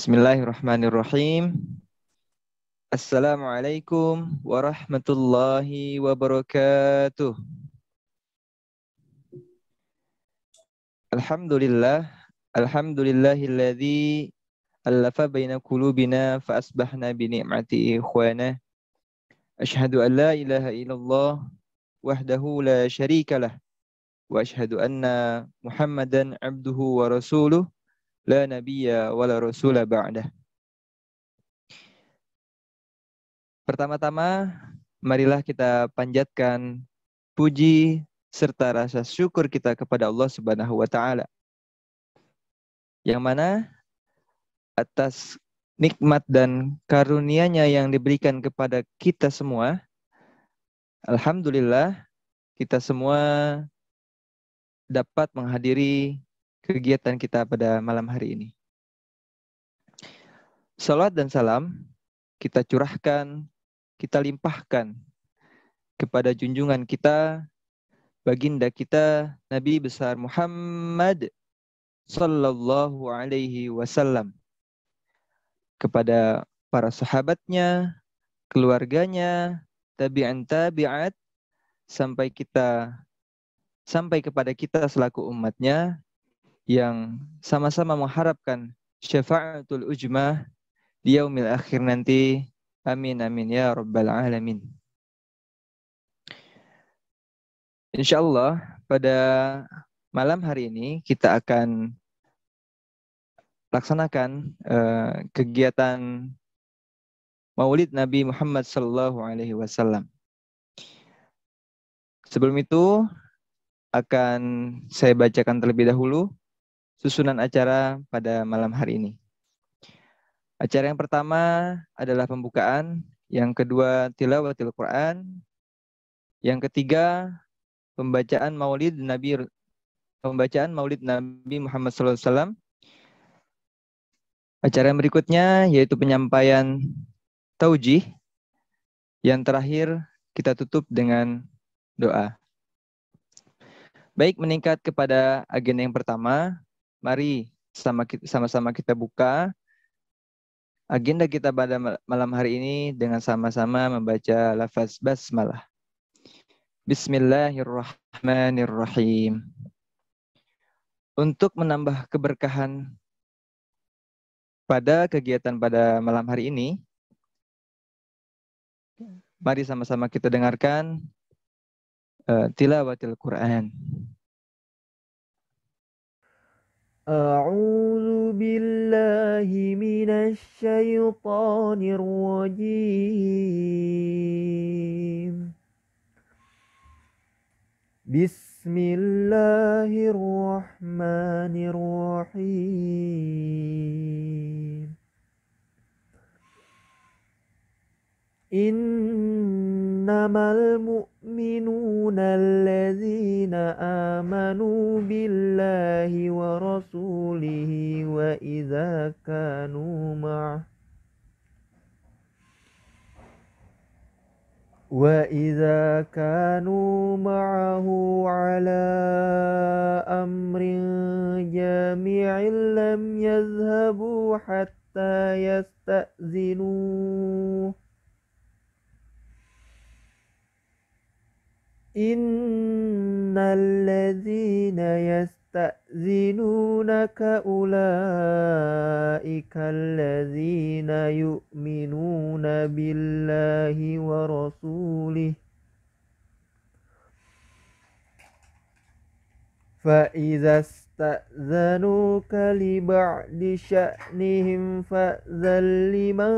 Bismillahirrahmanirrahim. Assalamualaikum warahmatullahi wabarakatuh. Alhamdulillah, alhamdulillahilladzi allafa baina qulubina fa asbahna bi ni'mati ikhwana. Asyhadu an la ilaha illallah wahdahu la syarikalah wa asyhadu anna Muhammadan abduhu wa rasuluh la nabiyya wa la rasula ba'dah. Pertama-tama, marilah kita panjatkan puji serta rasa syukur kita kepada Allah Subhanahu wa taala. Yang mana atas nikmat dan karunia-Nya yang diberikan kepada kita semua, alhamdulillah kita semua dapat menghadiri kegiatan kita pada malam hari ini. Salat dan salam kita curahkan, kita limpahkan kepada junjungan kita, baginda kita, Nabi besar Muhammad sallallahu alaihi wasallam, kepada para sahabatnya, keluarganya, tabi'an tabi'at, sampai kepada kita selaku umatnya yang sama-sama mengharapkan syafa'atul ujmah di yaumil akhir nanti. Amin amin ya rabbal alamin. Insyaallah pada malam hari ini kita akan laksanakan kegiatan Maulid Nabi Muhammad sallallahu alaihi wasallam. Sebelum itu akan saya bacakan terlebih dahulu susunan acara pada malam hari ini. Acara yang pertama adalah pembukaan, yang kedua tilawatil Quran, yang ketiga pembacaan Maulid Nabi Muhammad SAW. Acara yang berikutnya yaitu penyampaian taujih. Yang terakhir kita tutup dengan doa. Baik, meningkat kepada agenda yang pertama, mari sama-sama kita buka agenda kita pada malam hari ini dengan sama-sama membaca lafaz basmalah. Bismillahirrahmanirrahim. Untuk menambah keberkahan pada kegiatan pada malam hari ini, mari sama-sama kita dengarkan tilawatil Quran. أعوذ بالله من الشيطان الرجيم بسم الله الرحمن الرحيم إنما المؤمنون الذين آمنوا بالله ورسوله وإذا كانوا معه على أمر جامع لم يذهبوا حتى يستأذنوه إن الذين يستأذنونك أولئك الذين يؤمنون بالله ورسوله فإذا استأذنوك لبعض شأنهم فأذن لمن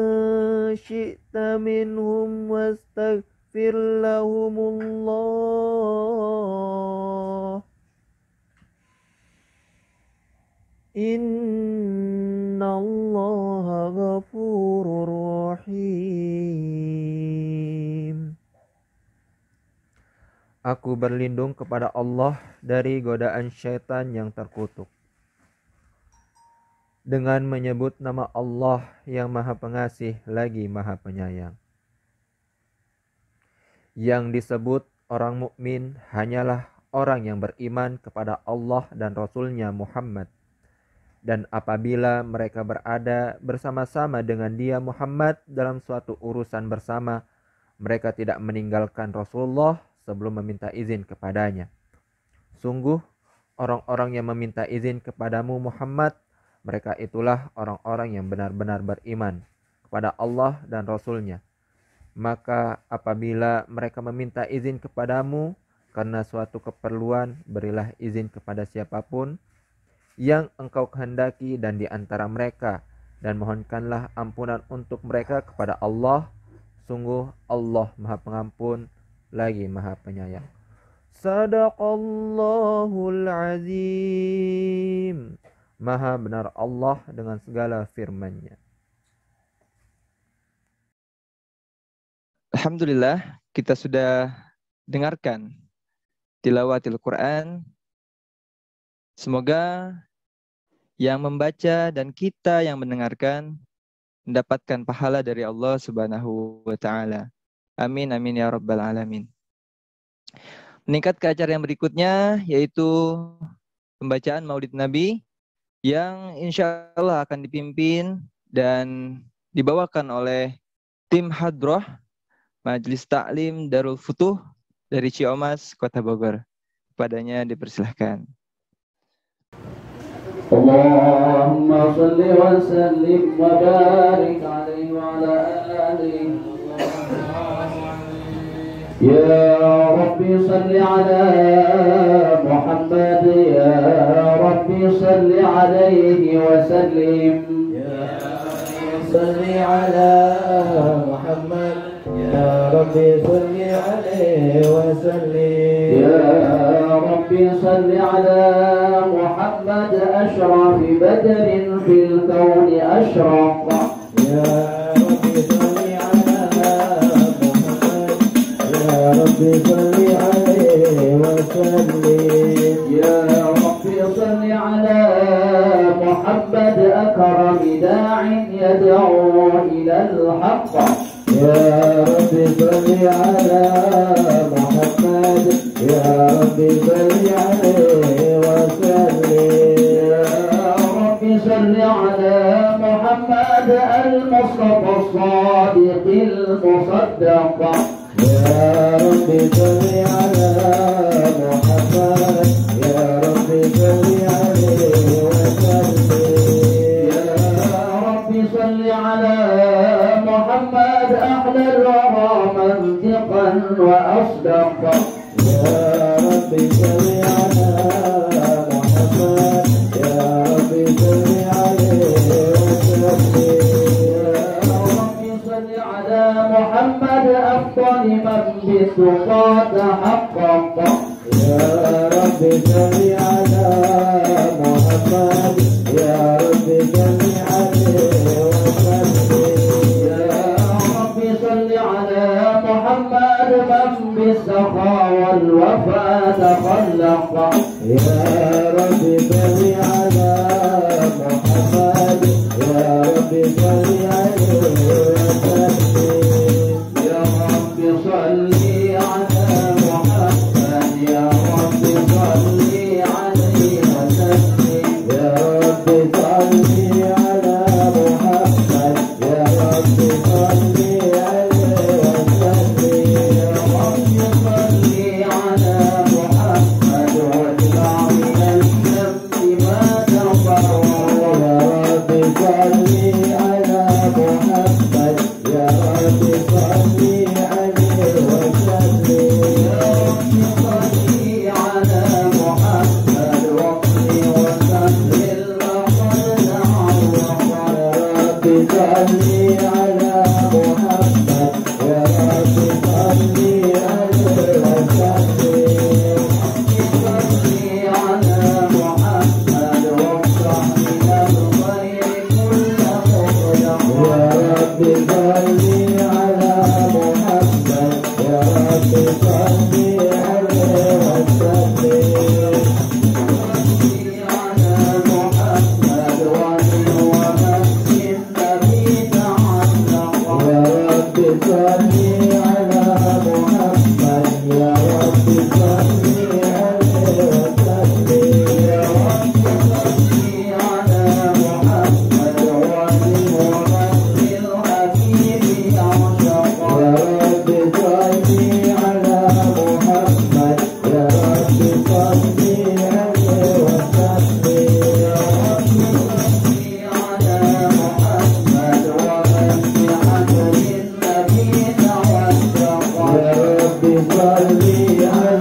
شئت منهم واستغفر لهم الله إن الله غفور رحيم. Aku berlindung kepada Allah dari godaan syaitan yang terkutuk, dengan menyebut nama Allah yang Maha Pengasih lagi Maha Penyayang. Yang disebut orang mukmin hanyalah orang yang beriman kepada Allah dan Rasul-Nya Muhammad, Dan apabila mereka berada bersama-sama dengan dia Muhammad dalam suatu urusan bersama, mereka tidak meninggalkan Rasulullah sebelum meminta izin kepadanya. Sungguh, orang-orang yang meminta izin kepadamu Muhammad, mereka itulah orang-orang yang benar-benar beriman kepada Allah dan Rasul-Nya. Maka apabila mereka meminta izin kepadamu karena suatu keperluan, berilah izin kepada siapapun yang engkau kehendaki dan di antara mereka, dan mohonkanlah ampunan untuk mereka kepada Allah. Sungguh Allah Maha Pengampun lagi Maha Penyayang. Sadaqallahul Azim. Maha benar Allah dengan segala firman-Nya. Alhamdulillah, kita sudah dengarkan tilawatil Quran. Semoga yang membaca dan kita yang mendengarkan mendapatkan pahala dari Allah Subhanahu wa taala. Amin amin ya rabbal alamin. Meningkat ke acara yang berikutnya, yaitu pembacaan Maulid Nabi yang insya Allah akan dipimpin dan dibawakan oleh tim Hadroh Majelis Taklim Darul Futuh dari Ciomas, Kota Bogor. Kepadanya dipersilahkan. Allahumma salli wa sallim wa barik alaihi wa ala alihi. Ya Rabbi salli ala Muhammad, ya Rabbi salli alaihi wa sallim. Ya Rabbi salli ala Muhammad, ya Rabbi salli alaihi wa sallim. Ya Rabbi salli ala Muhammad أشرف بدر في الكون أشرق. يا رب صل على محمد، يا رب صل عليه وسلم. يا رب صل على محمد أكرم داع يدعو إلى الحق. يا رب صل على محمد، يا رب صل عليه وسلم. صل على محمد المصطفى الصادق المصدق. يا رب صل على محمد، يا رب صل عليه وسلم. يا رب صل على محمد أحلى الورى منطقا وأصدق. يا رب صل على محمد، يا رب صل محمد أفضل من بالتقاة حقق. يا رب صل على محمد، يا رب صل عليه وسلم. يا رب صل على محمد من بالسخاء والوفاء تخلق. يا رب صل على محمد، يا رب صل عليه وسلم. Yeah.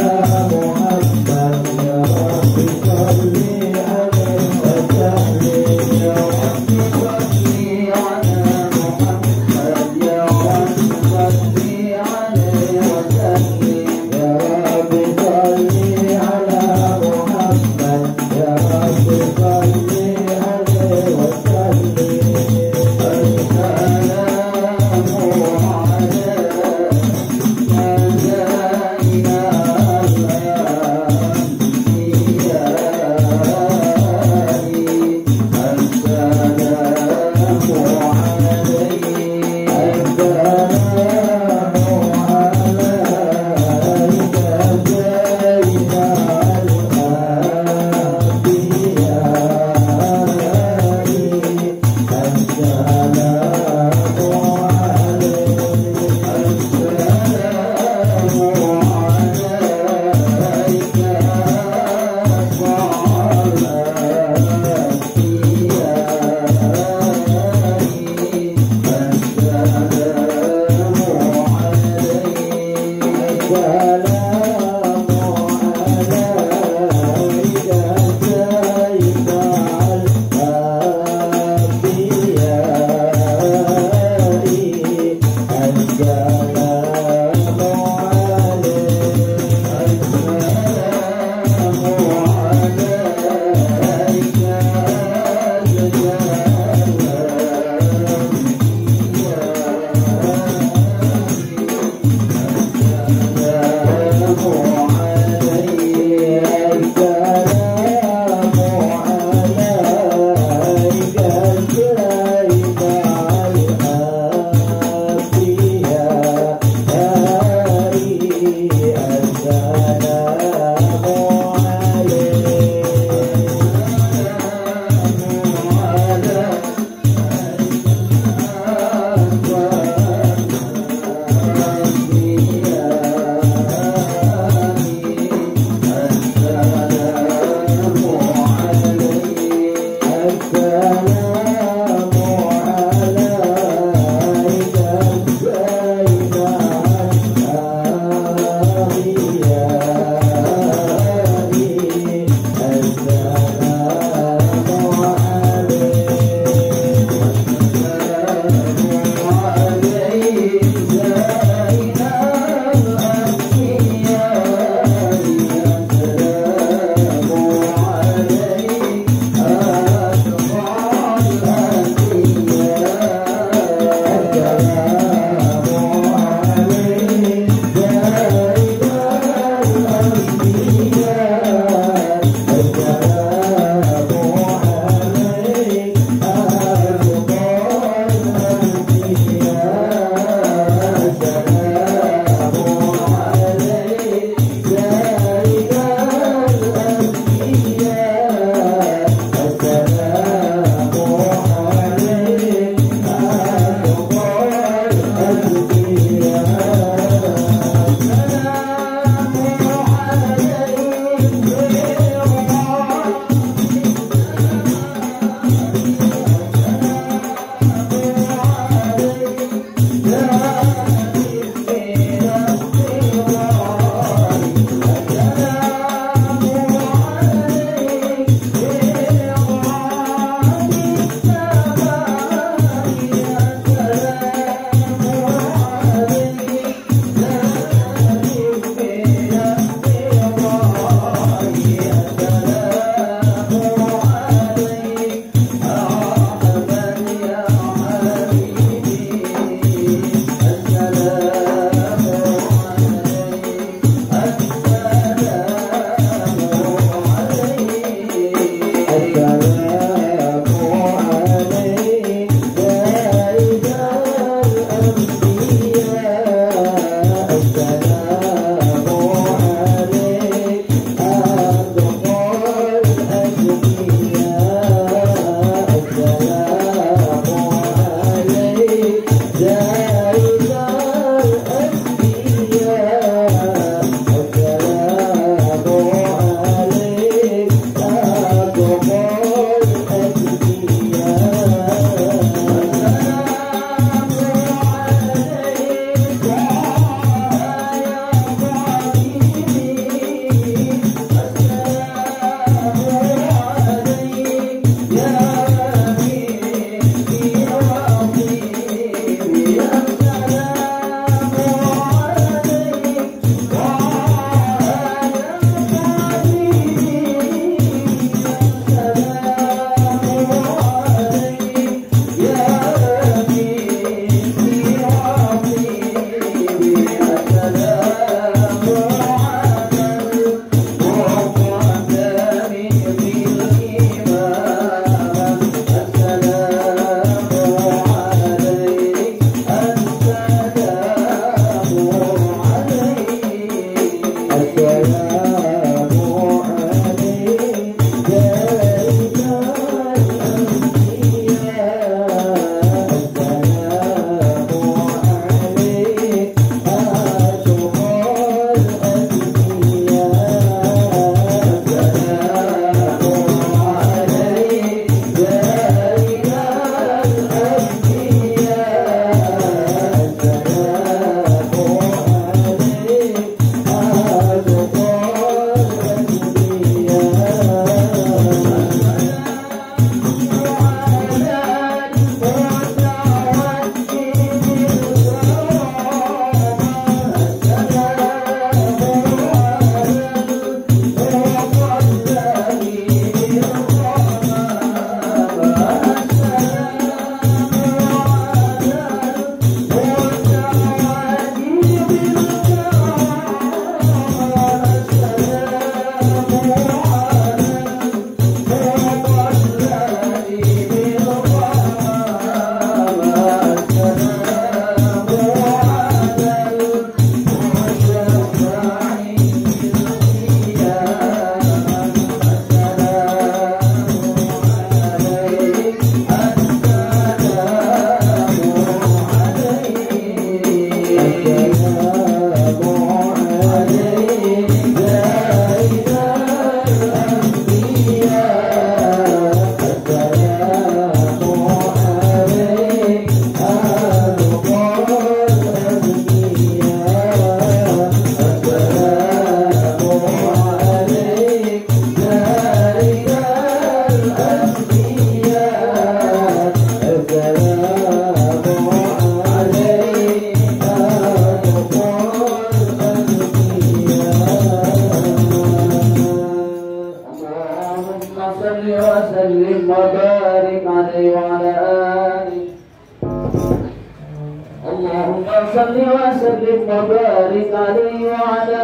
صل وسلم وبارك عليه وعلى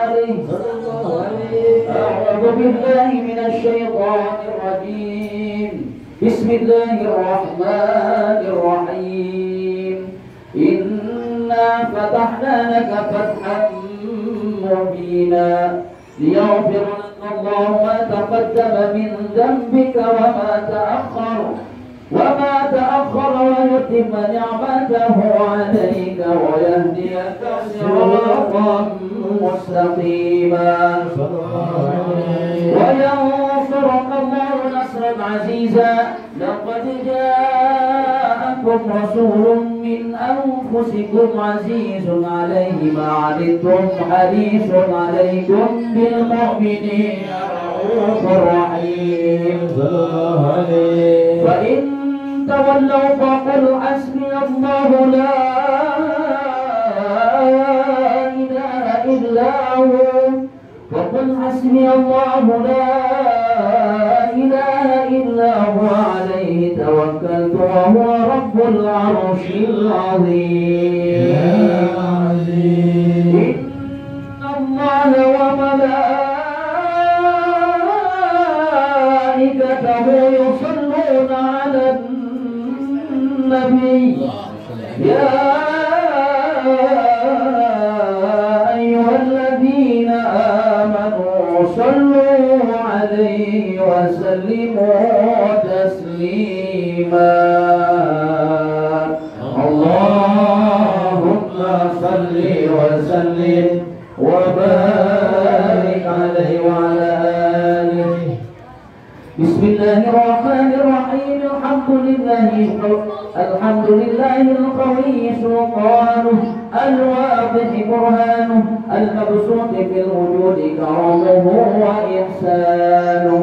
آله. أعوذ بالله من الشيطان الرجيم. بسم الله الرحمن الرحيم. إنا فتحنا لك فتحا مبينا ليغفر لك الله ما تقدم من ذنبك وما تأخر ويتم نعمته عليك ويهديك صراطا مستقيما وينصرك الله نصرا عزيزا. لقد جاءكم رسول من أنفسكم عزيز عليه ما عنتم حريص عليكم بالمؤمنين رؤوف رحيم. فإن تولوا فقل حسبي الله لا إله إلا هو. وقل حسبي الله لا إله إلا هو عليه توكلت وهو رب العرش العظيم. إن الله وملائكته يصلون على النبي يا أيها الذين آمنوا صلوا عليه وسلموا تسليما. اللهم صل وسلم وبارك عليه وعلى آله. بسم الله الرحمن الرحيم. الحمد لله القوي سلطانه الواضح برهانه المبسوط في الوجود كرمه وإحسانه.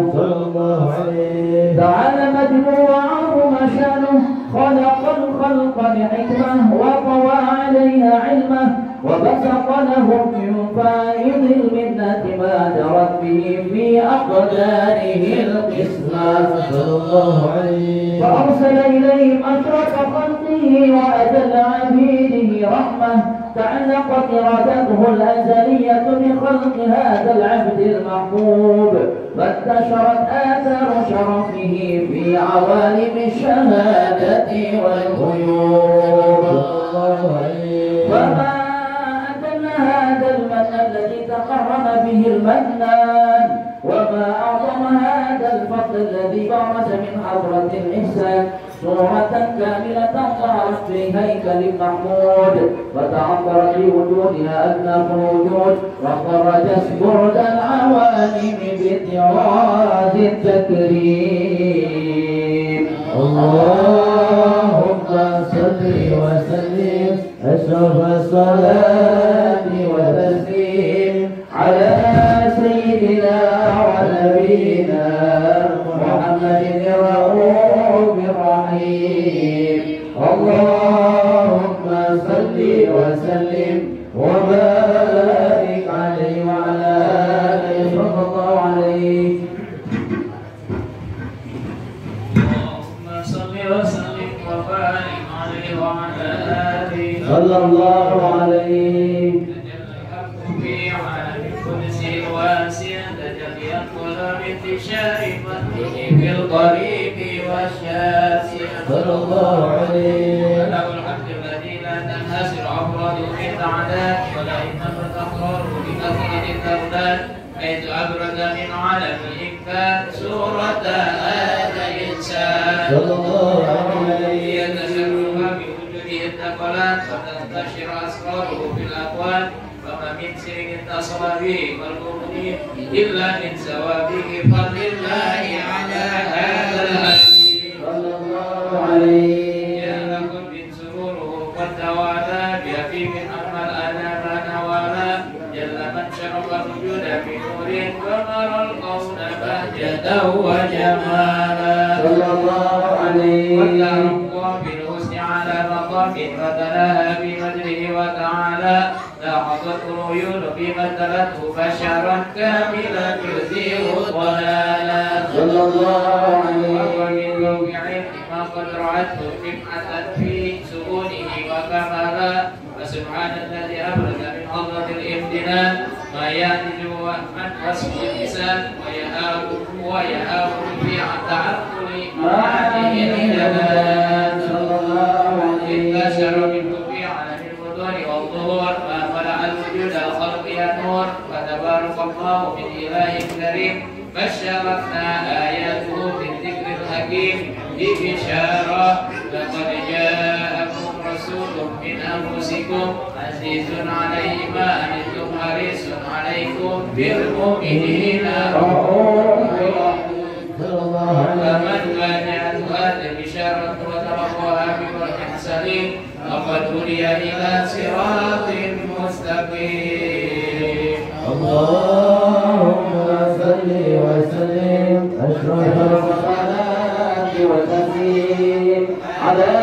تعالى مجده وعظم شانه. خلق الخلق بحكمة وطوى عليها علمه وبسط لهم من فائض المنة ما جرت به في أقداره القسمة. فأرسل إليهم أشرف خلقه وأجل عبيده رحمة. تعلقت إرادته الأزلية بخلق هذا العبد المحبوب فانتشرت آثار شرفه في عوالم الشهادة والغيوب. فما أدل هذا المنى الذي تقرن به المنان وما أعظم هذا الفضل الذي برز من حضرة الإحسان. صورة كاملة ظهرت في هيكل محمود فتعطرت بوجودها أكناف الوجود وخرجت برد العوالم بطراز التكريم. اللهم صل وسلم أشرف الصلاة والتسليم على سيدنا ونبينا محمد الرؤوف الرحيم. اللهم صل وسلم وبارك عليه وعلى آله صلى الله عليه. اللهم صل وسلم وبارك عليه وعلى آله صلى الله عليه. تجلى الحق في عالم القدس الواسع تجلي القدر انتشار مده في القريب والشاسع. صلى الله عليه. له الحمد الذي لا تنحسر أفراده بالتعداد ولا إنما تخرج بكثرة الأولاد حيث أبرز من علم الإمكان سورة هذا الإنسان. صلى الله عليه. يتشرف بوجوده الثقلات وتنتشر أسراره في الأكوان. فما من سر اتصل به والمؤمنين إلا من ثوابه فضل الله على هذا الحبيب. صلى الله عليه. يا لكم من سروره قد توالى بأبي من أما الأنام نوالا. جل من شرف الوجود بنور ومر القول بهجة وجمالا. صلى الله عليه. والله بالحسن على مقام فتلاها بمجده وتعالى. لاحظت العيون بمثلته بشرا كاملا يزيل الضلالا. صلى الله عليه. وهو من ذوق علم ما قد رعته رفعة في سكونه وكمالا. فسبحان الذي أبرز من عظمة الامتنان ما يعجز عن وصف اللسان ويهاب في تعقل معانيه الجلال صلى الله عليه انتشر منه في عالم البطون والظهور ما ملأ الوجود الخلق نور فتبارك الله من إله كريم بشرتنا آياته في الذكر الحكيم ببشارة لقد جاءكم رسول من أنفسكم عزيز عليه ما عنتم حريص عليكم بالمؤمنين رؤوف رحيم فمن فاجأتها بشارة وتركها بفرح سليم لقد هدي إلى صراط مستقيم. اللهم صل وسلم أشرف الصلاة والتسليم على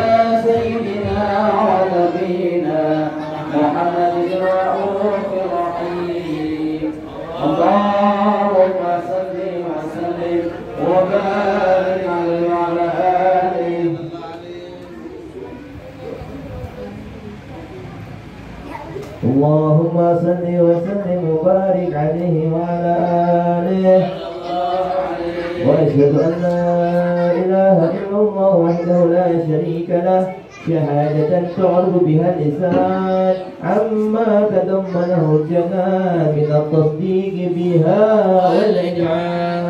سيدنا ونبينا محمد الرؤوف الرحيم. اللهم صل وسلم وبارك عليه وعلى آله. اللهم صل وسلم وبارك عليه وعلى آله. وأشهد أن لا إله إلا الله وحده لا شريك له شهادة تعرف بها اللسان عما تضمنه الجنان من التصديق بها والإنعام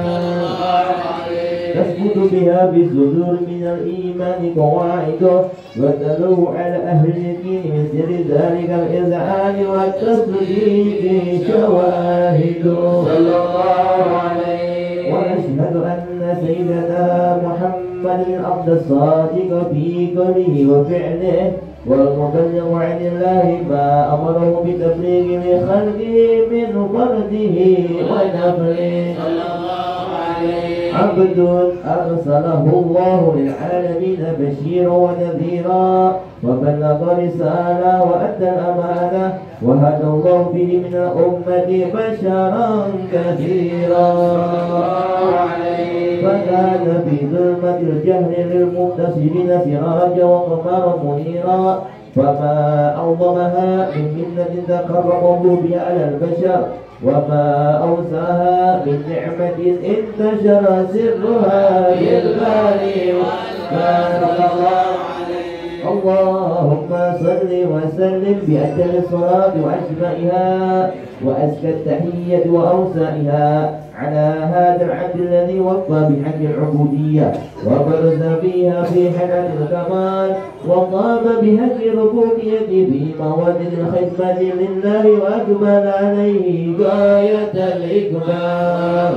تثبت بها بالصدور من الإيمان قواعده وتدعو على أهل اليقين من سر ذلك الإذعان والتصديق شواهده صلى الله عليه. وأشهد أن سيدنا محمد العبد الصادق في قوله وفعله والمبلغ عن الله ما أمره بتبليغ لخلقه من فرده ونفله صلى الله عليه. عبد أرسله الله للعالمين بشيرا ونذيرا وبلغ رسالة وأدى الأمانة وهدى الله به من الأمة بشرا كثيرا فكان في ظلمة الجهل للمنتصرين سراجا وقمرا منيرا فما أعظمها من منة تقرب بها على البشر وما أوسعها من نعمة انتشر سرها بالباري والبارك الله عليه. اللهم صل وسلم بأجل الصلاة وأجمعها وأزكى التحية وأوسعها على هذا العبد الذي وفى بحق العبودية وبرز فيها في حالة الكمال وقام بحق الربوبية في مواد الخدمة لله وأكمل عليه غاية الإكمال.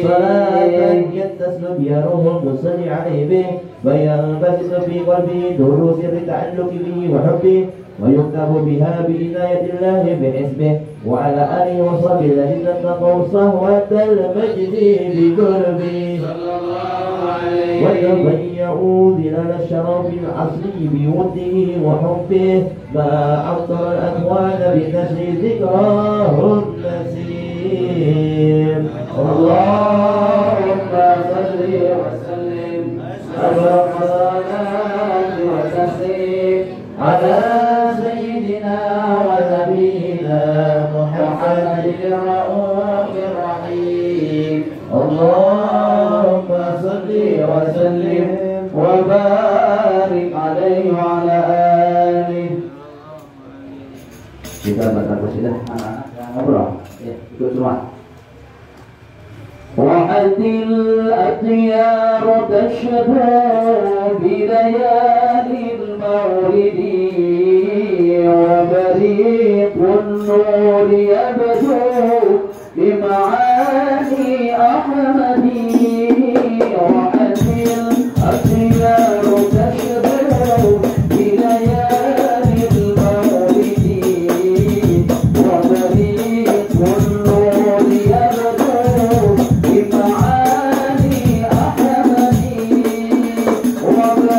صلاة يتصل بها روح المصلي عليه به فينبسط في قلبه دروس التعلق به وحبه ويكتب بها بعناية الله بحسبه وعلى آله وصحبه الذين اتقوا صهوة المجد بقربه صلى الله عليه. وتبيعوا ظلال الشرف العصري بوده وحبه ما أبطل الأكوان بنشر ذكراه النسيم. اللهم صل وسلم أشرف الصلاة والتسليم على سيدنا ونبينا محمد الرؤوف الرحيم. اللهم صل وسلم وبارك عليه وعلى آله. Kita baca qasidah anak-anak yang ngobrol ya, ikut semua. وحد الأطيار تشهد بليالي المولد وبريق النور يبدو بمعاني أحمد. وحد الأطيار تشهد بليالي المولد وبريق النور يبدو وبريق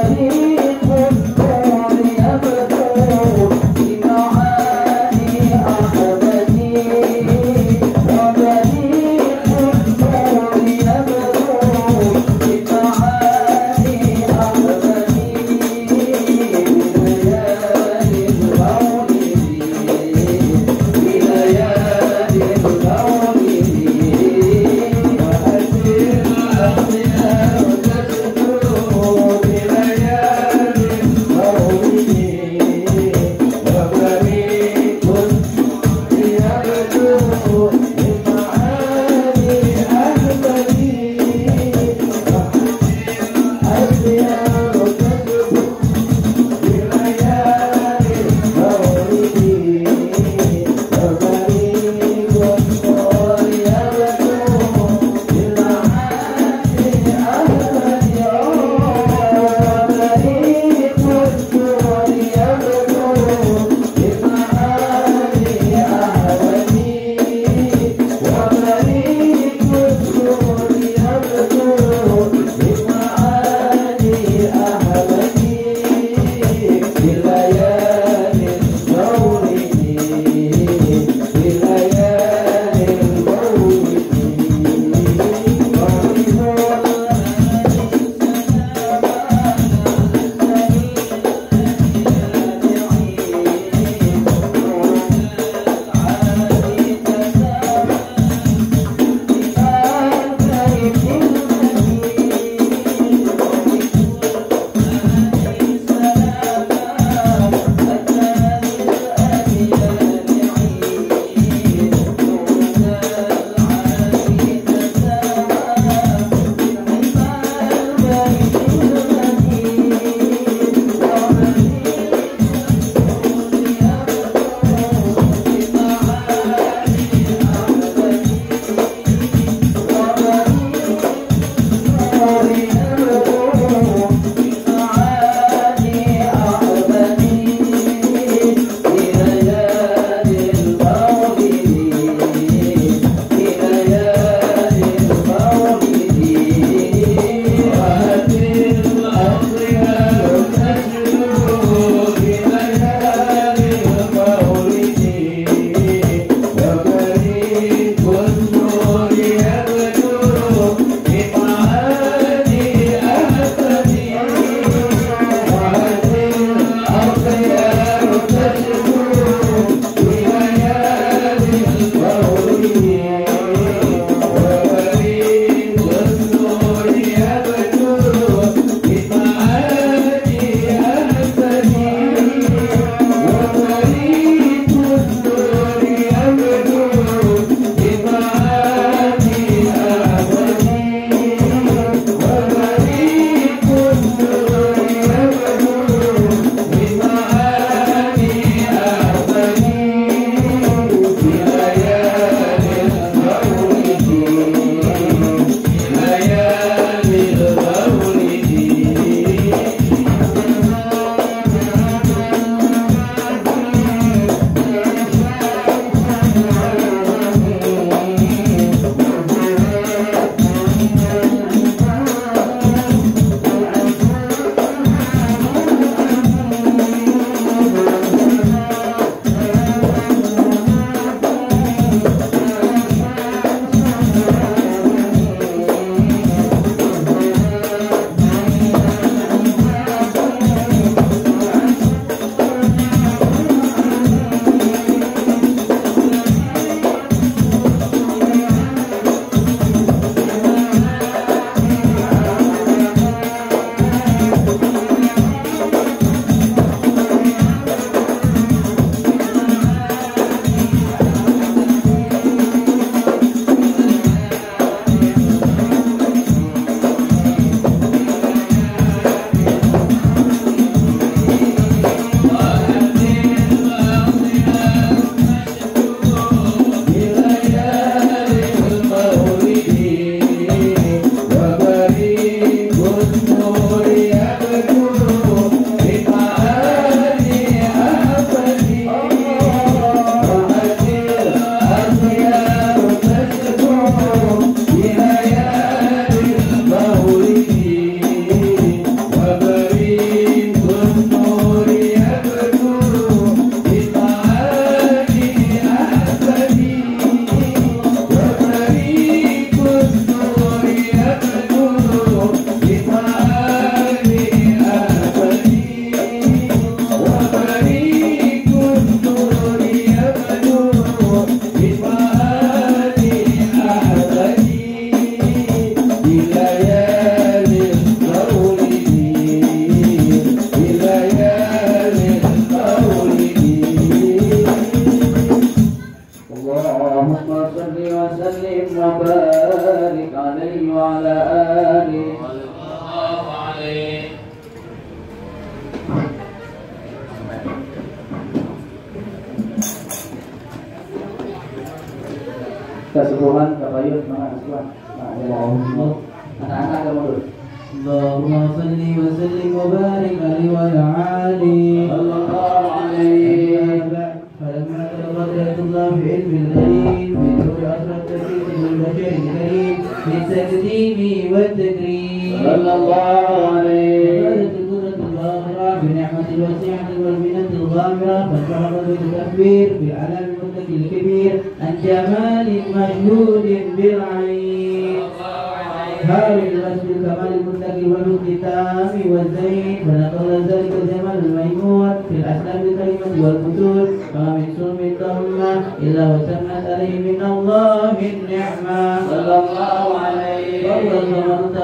صل وسلم وبارك عليه وعلى آله صلى الله عليه. Keseluruhan kapayun mahasiswa. Anak-anak kamu dulu. اللهم صل وسلم وبارك عليه وعلى آله صلى الله عليه. فلما تلقت الله في علم الغيب بنور أسرى التكليف بالبشر الكريم بالتكريم والتكريم صلى الله عليه. وزادت القدرة الظاهرة بنعمة الواسعة والمنة الغامرة فانشرحت التكبير بالعلم المتكي الكبير عن جمال مشهود بالعين هارب الوصف الكمال المتكي والمتكي التام والزين فنقل ذلك الجمال الميمون في الأسلام الكريمة والفتور وما من سلم الضمة إلا وسمت عليه من الله النعمة صلى الله عليه. وهو الصمد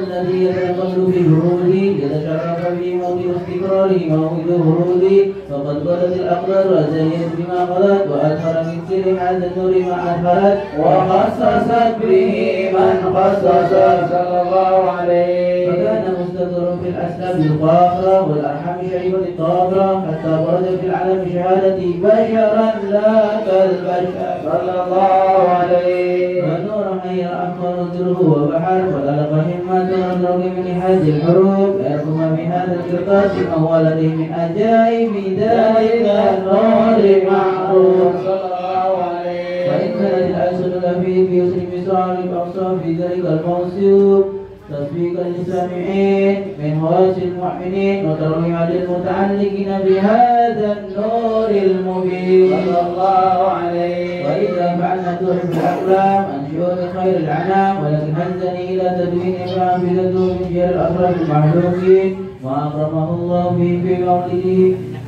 الذي يتقبل في جهوده يتشرف في موضع استقراره وموضع وروده فقد قالت الأقدار وزينت بما قالت وأظهر من سر هذا النور ما أظهرت وخصصت به من خصصت صلى الله عليه. فكان مستقر في الأسلام القاهرة والأرحام الشريفة الطاهرة حتى برد في العالم شهادة بشرا لا كالبشر صلى الله عليه. ونور حي أحمر ذره وبحر ولقى همة رجل من هذه الحروب يرقم بهذا القرطاس ما هو لديه من أجائب ذلك النور معروف صلى الله عليه. وإن كانت الألسن الأفيد في يسر مسار الأقصى في ذلك الموسوب تصفيقا للسامعين من هواس المؤمنين وترويعا للمتعلقين بهذا النور المبين صلى الله عليه. وإذا فعلنا تحب الأقلام عن شؤون خير العنام ولكن هزني إلى تدوين إمام بذته من جير الأشرف المحلوكين وأكرمه الله به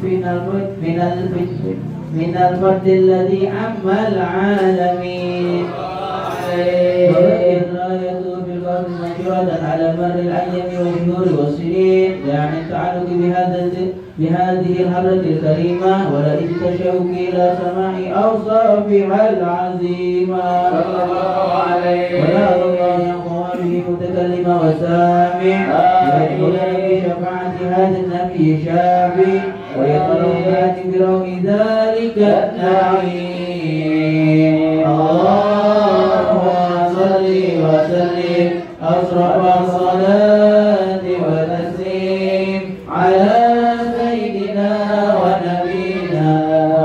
في مولده من الفرد الذي عم العالمين وبين رايته في القرن منشورة على مر الأيام والشهور والسنين يعني التعلق بهذه الحضرة الكريمة ولئن تشوق إلى سماع أوصافها العظيمة صلى الله عليه. ويا الله يقوم به متكلم وسامع ويدخل بشفاعة هذا النبي شافي ويطلب بروح ذلك النعيم اللهم صل وسلم أسرع الصلاة والتسليم على سيدنا ونبينا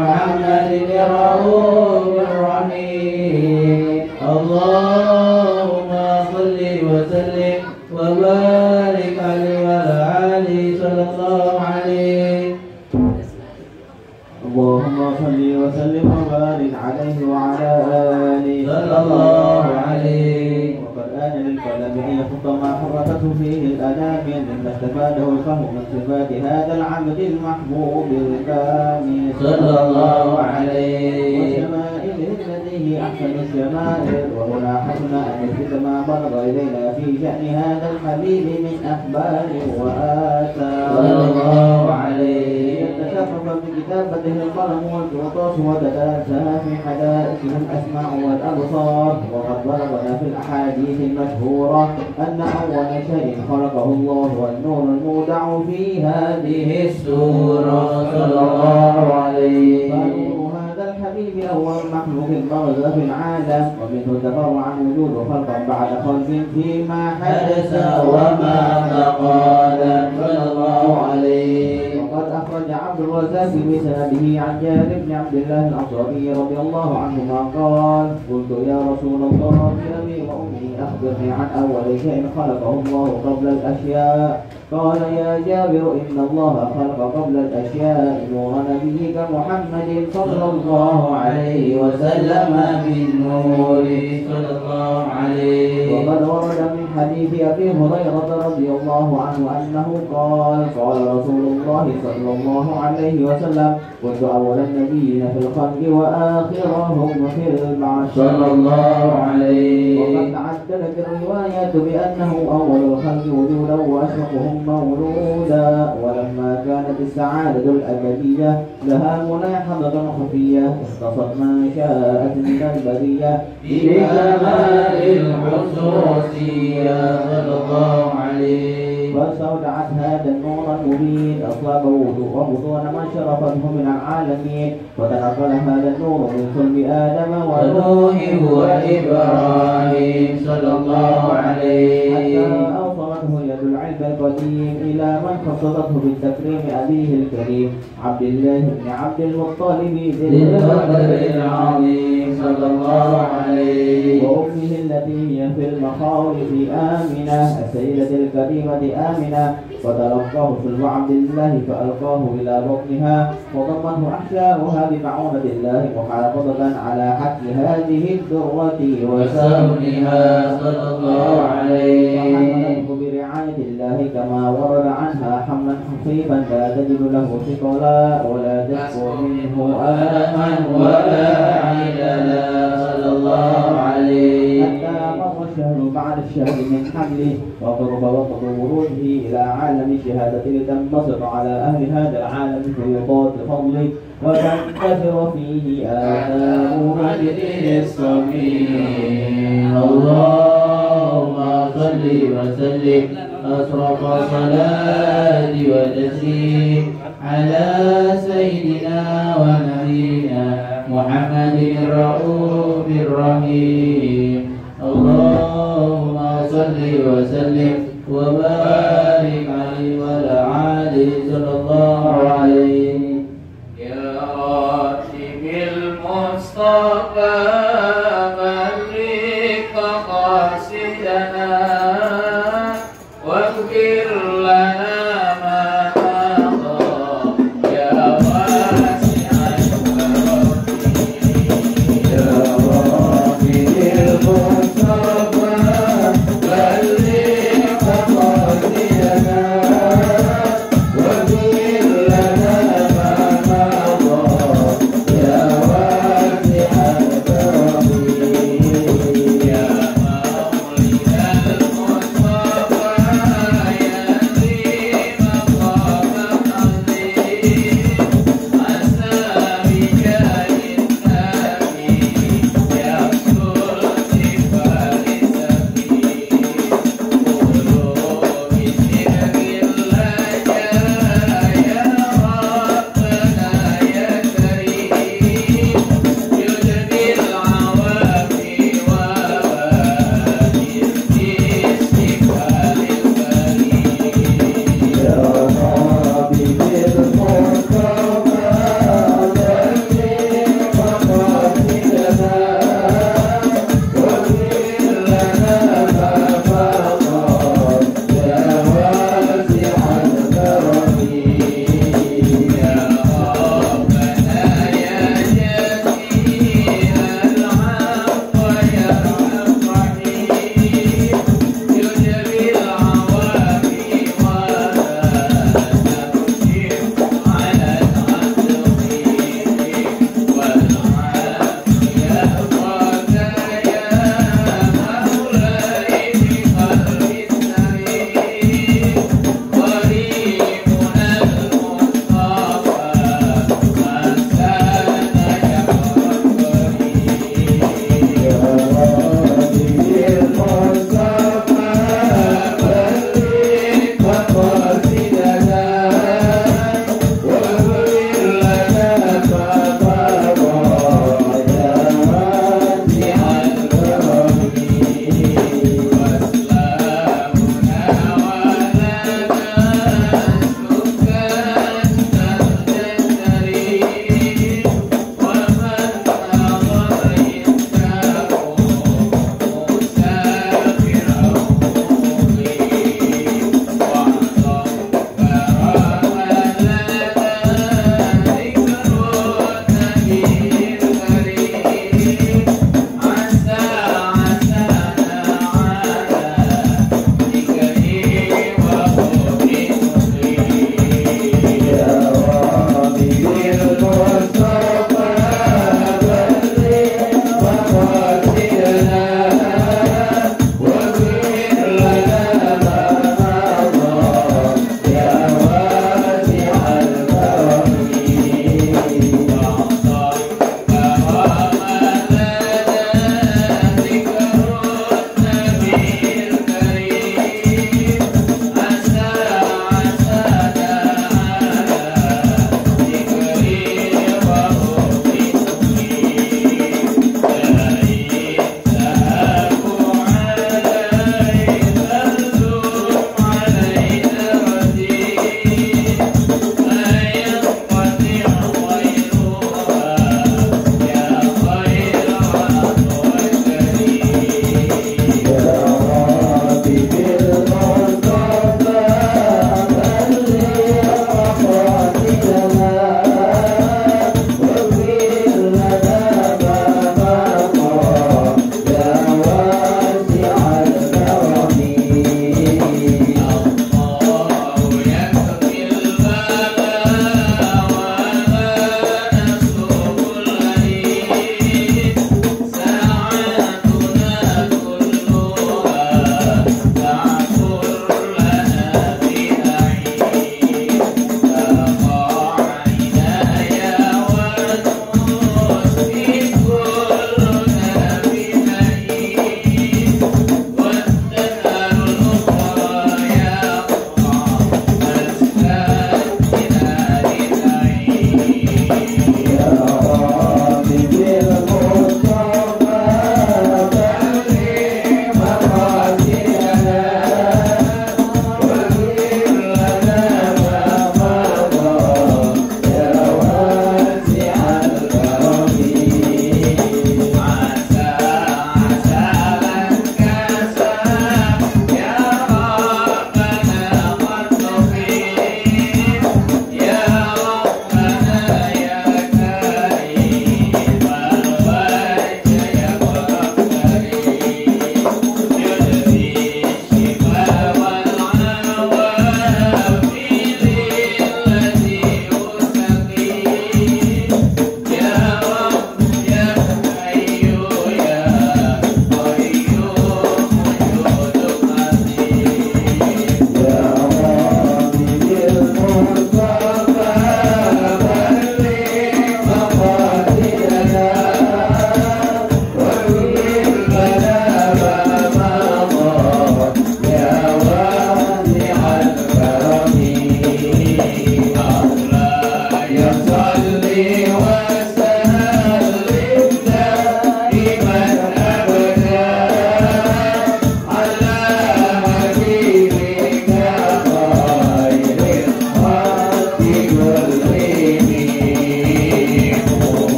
محمد الرؤوف الرحيم اللهم صل وسلم وبارك عليه وعلى آله صلى الله عليه. اللهم صل وسلم وبارك عليه وعلى آله صلى الله عليه. وقد آن للقلم أن يخط ما حركته فيه الأنامل مما استفاده الفهم من صفات هذا العبد المحبوب الكامل صلى الله عليه. وشمائله التي هي أحسن الشمائل وهنا حسنا أن نثبت ما بلغ إلينا في شأن هذا الحبيب من أخبار وآثار صلى الله عليه. يتشرف بكتابته القلم والقرطاس وتتناسى في حدائقه الأسماع والأبصار وقد بلغنا في الأحاديث المشهورة أن أول شيء خلقه الله والنور المودع في هذه السورة صلى الله عليه. فنور هذا الحبيب أول مخلوق برز في العالم ومنه تفرع وجود خلق بعد خلق فيما حدث وما تقادم صلى الله عليه. وقد أخرج عبد الرزاق بسنده عن جابر بن عبد الله الأنصاري رضي الله عنهما قال قلت يا رسول الله بأبي وأمي أخبرني عن أول شيء خلقه الله قبل الأشياء قال يا جابر إن الله خلق قبل الأشياء نور نبيك محمد صلى الله عليه وسلم بالنور صلى الله عليه. وقد ورد من حديث أبي هريرة رضي الله عنه أنه قال قال رسول الله صلى الله عليه وسلم كنت أول النبيين في الخلق وآخرهم في البعث صلى الله عليه. وقد تعددت الروايات بأنه أول الخلق وجودا وأشرفهم مولودا. ولما كانت السعادة الأبدية لها ملاحظة خفية اختصت ما شاءت من البرية بكمال الخصوصية صلى الله عليه. فاستودعت هذا النور المبين أصاب وبطون ما شرفته من العالمين. وتنقل هذا النور من صلب آدم ونوح وإبراهيم صلى الله عليه. حتى أوصلته يد العلم القديم إلى من خصصته بالتكريم أبيه الكريم عبد الله بن عبد المطلب ذي القدر العظيم صلى الله عليه. وأمه التي هي في المخاوف آمنة السيدة الكريمة آمنة. وتلقاه صلب عبد الله فألقاه إلى بطنها وضمته أحشاؤها بمعونة الله محافظة على حق هذه الذرة وسونها صلى الله عليه. وحملته برعاية الله كما ورد عنها حملا خفيفا لا تجد له ثقلا ولا تشكو منه ألما ولا عللا صلى الله عليه. حتى مر الشهر بعد الشهر من حمله وقرب وقت وروده إلى عالم الشهادة لتنبسط على أهل هذا العالم فيضاد فضله وتنتشر فيه آثار مجده الصميم. اللهم صل وسلم أشرف صلاة وتسليم على سيدنا ونبينا محمد الرؤوف الرحيم. اللهم صل وسلم وبارك عليه وعلى آله صلى الله عليه. يا راتب المصطفى بلغ مقاصدنا واغفر لنا ما مضى يا واسع الكرم. يا راتب المصطفى بلغ مقاصدنا واغفر لنا ما مضى يا واسع الكرم. يا مولد المصطفى يهدي مقام عظيم عسى بجاه النبي يحصل صفات سفيه. قولوا بسر اللجا يا ربنا يا كريم يجدي العظيم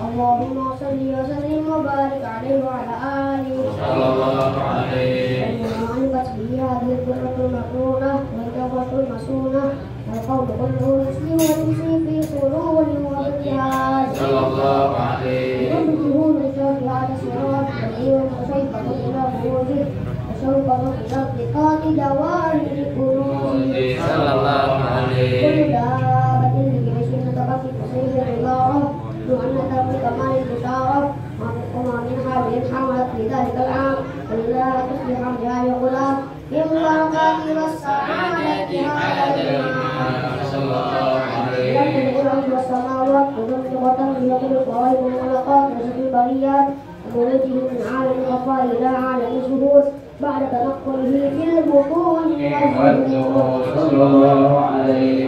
اللهم صل وسلم وبارك عليه وعلى آله صلى الله عليه وعنبت به هذه الذرة المكنونة والدعوة المسونة والقول كله يسلم ويمشي في سرور وابتهاج صلى الله عليه يمده الرجال على صراط الأيوم وشوقة إلى خروجه وشوقة إلى ارتقاء دوائر الكنوز صلى الله عليه كل دابة لجيش نطق في تصيب العبارة وأن ذلك كمال البشارة وما من حامل حملت في ذلك العام فلله تصبح بها غلام بالبركات والسعادة على الإمام صلى الله عليه لكن الأرض والسماوات وتنطقة بيقول القوائم والملقات وشكل البريات وولده من عالم الغفار إلى عالم الشهور بعد تنقله في البطون صلى الله عليه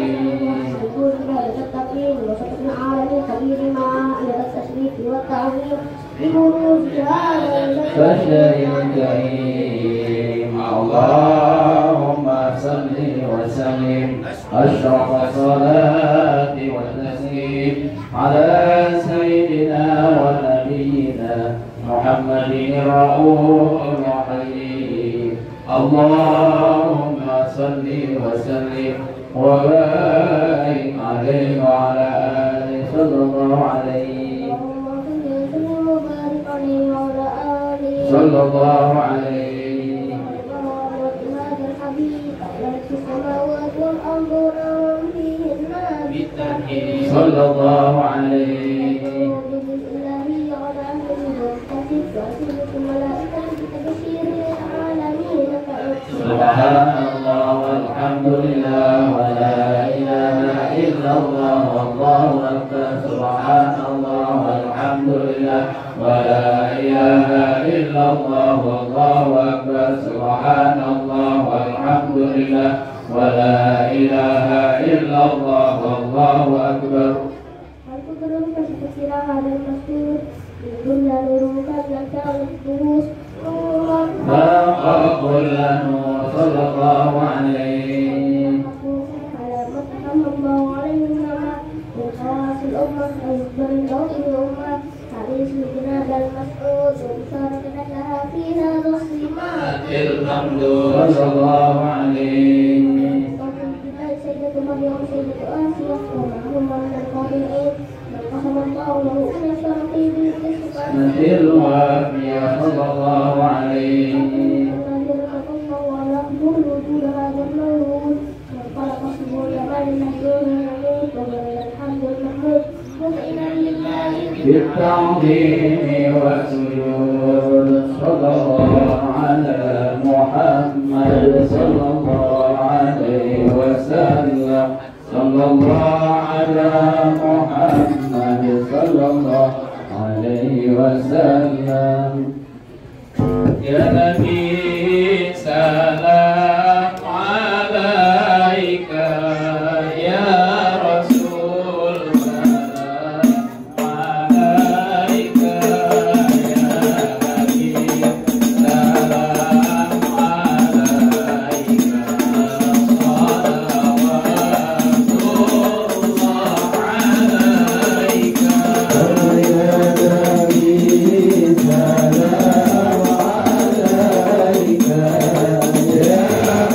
يكون ذلك التقييم وشكل العالم الكبير مع إلى التشريف والتعظيم ببروز هذا فشر كريم اللهم صل وسلم أشرف الصلاة والتسليم على سيدنا ونبينا محمد الرؤوف الرحيم اللهم صل وسلم وبارك عليه وعلى آله صلى الله عليه صلى الله عليه صلى الله عليه سبحان الله والحمد لله ولا إله إلا الله والله أكبر سبحان الله والحمد لله ولا إله إلا الله والله أكبر سبحان الله والحمد لله ولا إله إلا الله والله أكبر. فوق كل نور صلى الله عليه على ما تحمل الله عليه من خواص الأمة ويقبل الله الأمة حديث الجناب المسعود ومشاركة لها في هذا الصمات الحمد صلى الله عليه سيدة مريم سيدة آسيا ومعهم من القائلين من قسم الله له أن يشترك بالإسلام الوافية صلى الله عليه بالتعظيم والسجود صلى الله على محمد صلى الله عليه وسلم صلى الله على محمد صلى الله عليه وسلم. يا نبي سلام عليك يا رسول سلام عليك يا نبي سلام عليك صلوات الله عليك يا نبي سلام عليك يا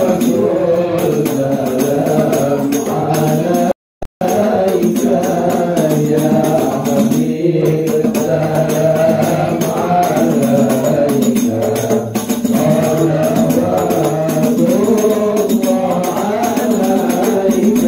رسول سلام عليك يا حبيب سلام عليك صلوات الله عليك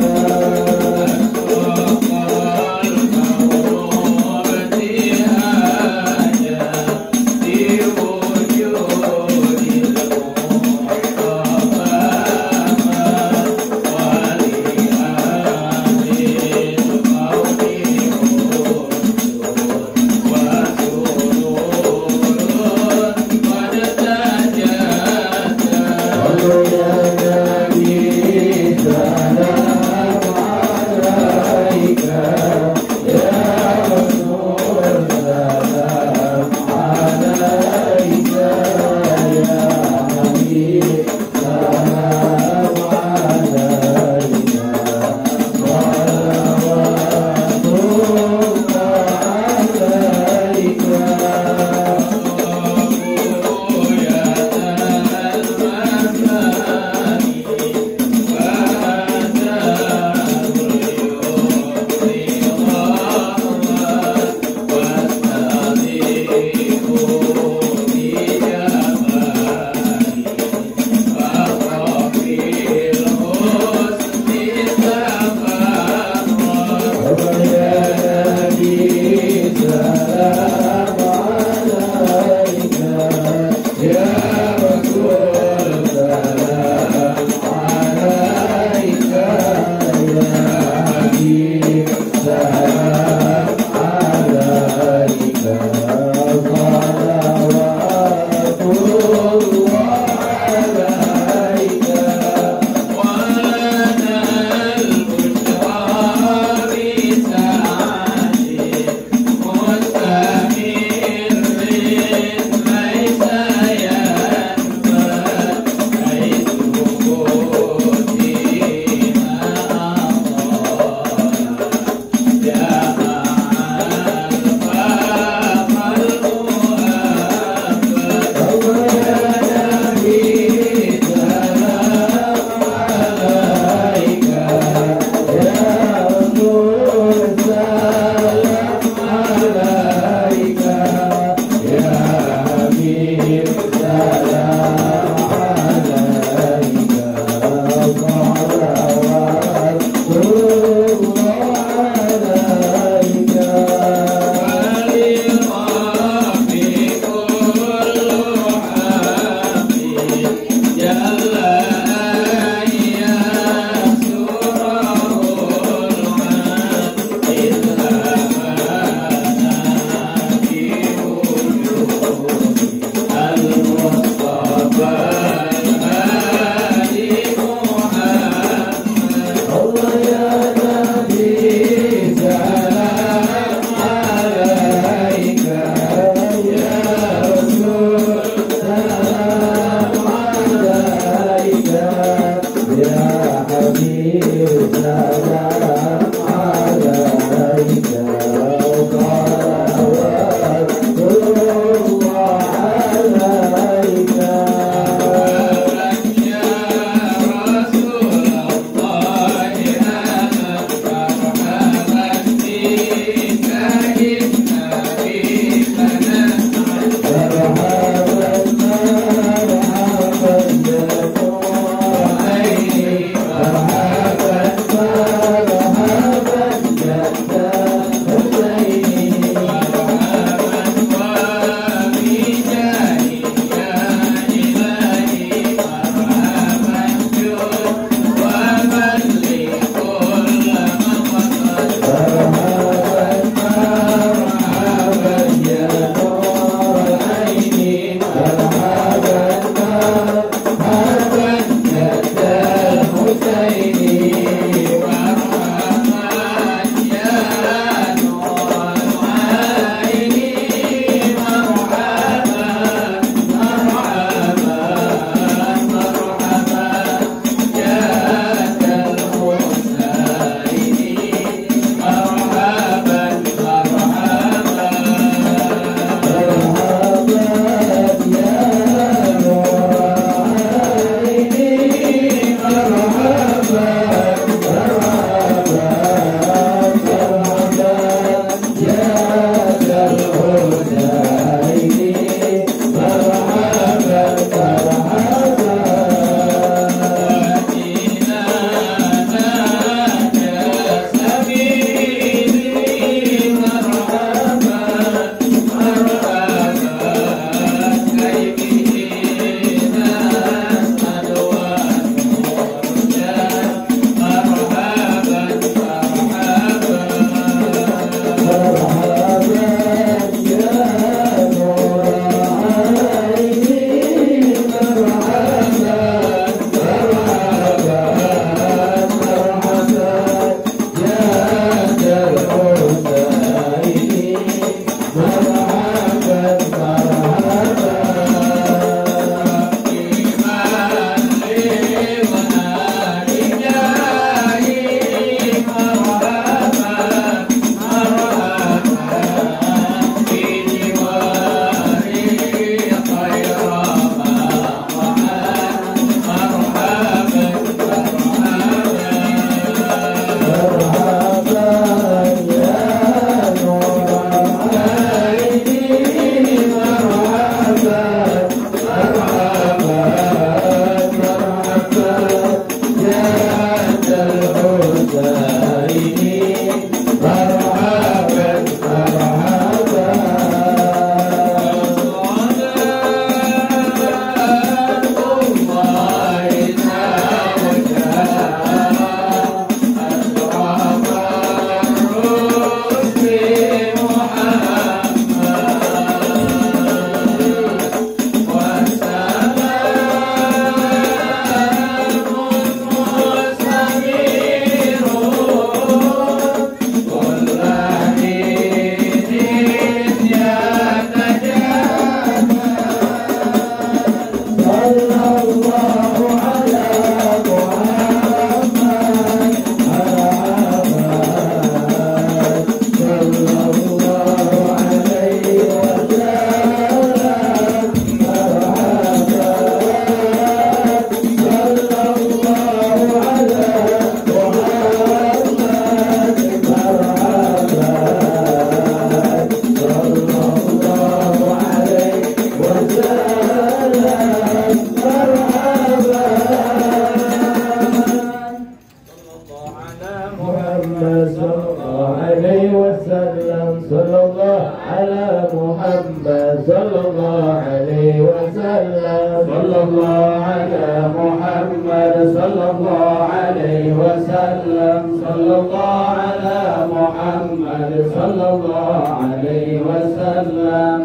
عليه وسلم صلى الله على محمد صلى الله عليه وسلم صلى الله على محمد صلى الله عليه وسلم صلى الله على محمد صلى الله عليه وسلم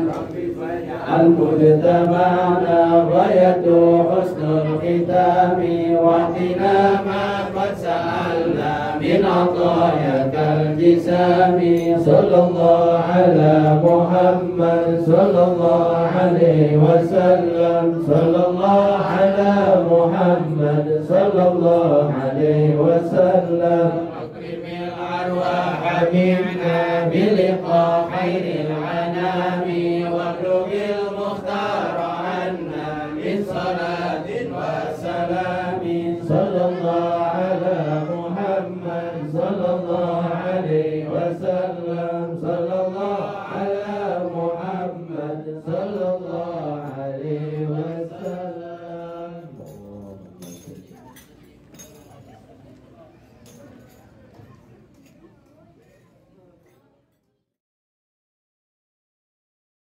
المجتمعنا غاية حسن الختام واعطنا ما قد سألنا من عطاياك الجسام صلى الله على محمد صلى الله عليه وسلم صلى الله على محمد صلى الله عليه وسلم أكرم الأرواح منا بلقاء خير الأنام واغلب المختار عنا من صلاة وسلام صلى الله على محمد صلى الله عليه وسلم صلى الله على محمد صلى الله عليه وسلم.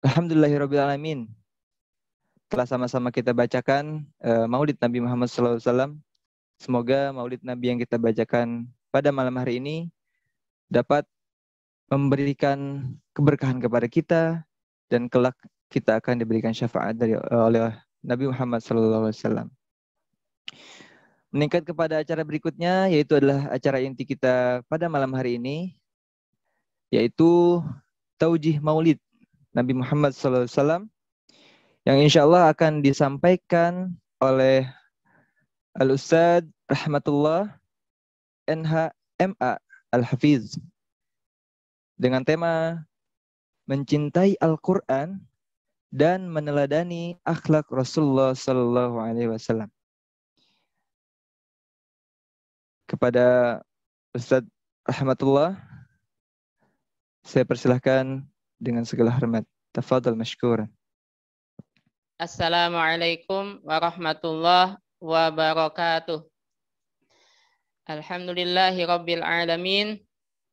Alhamdulillahirrabbilalamin. Telah sama-sama kita bacakan Maulid Nabi Muhammad SAW. Semoga Maulid Nabi yang kita bacakan pada malam hari ini dapat memberikan keberkahan kepada kita dan kelak kita akan diberikan syafaat oleh Nabi Muhammad SAW. Meningkat kepada acara berikutnya, yaitu adalah acara inti kita pada malam hari ini, yaitu Taujih Maulid Nabi Muhammad SAW, yang insya Allah akan disampaikan oleh Al-Ustadz Rahmatullah NH MA Al-Hafiz dengan tema Mencintai Al-Quran dan Meneladani Akhlak Rasulullah Sallallahu Alaihi Wasallam. Kepada Ustadz Rahmatullah, saya persilahkan dengan segala hormat. Tafadhal mashkuran. Assalamualaikum warahmatullahi wabarakatuh. Alhamdulillahi rabbil alamin.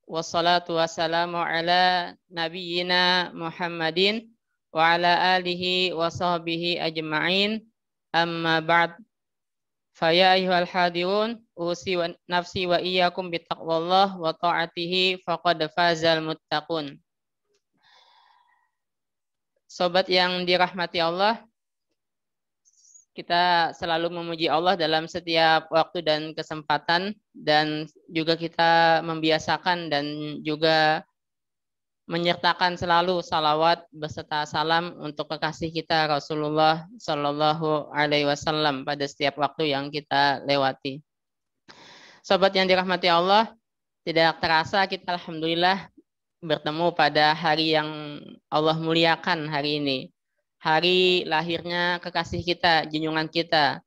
Wassalatu wassalamu ala nabiyyina Muhammadin wa ala alihi wa sahbihi ajma'in. Amma ba'd. Faya ayyuhal hadirun, usi wa nafsi wa iyyakum bittaqwallah wa ta'atihi faqad fazal muttaqun. Sobat yang dirahmati Allah, kita selalu memuji Allah dalam setiap waktu dan kesempatan, dan juga kita membiasakan dan juga menyertakan selalu salawat beserta salam untuk kekasih kita Rasulullah Sallallahu Alaihi Wasallam pada setiap waktu yang kita lewati. Sobat yang dirahmati Allah, tidak terasa kita alhamdulillah bertemu pada hari yang Allah muliakan hari ini. Hari lahirnya kekasih kita, junjungan kita,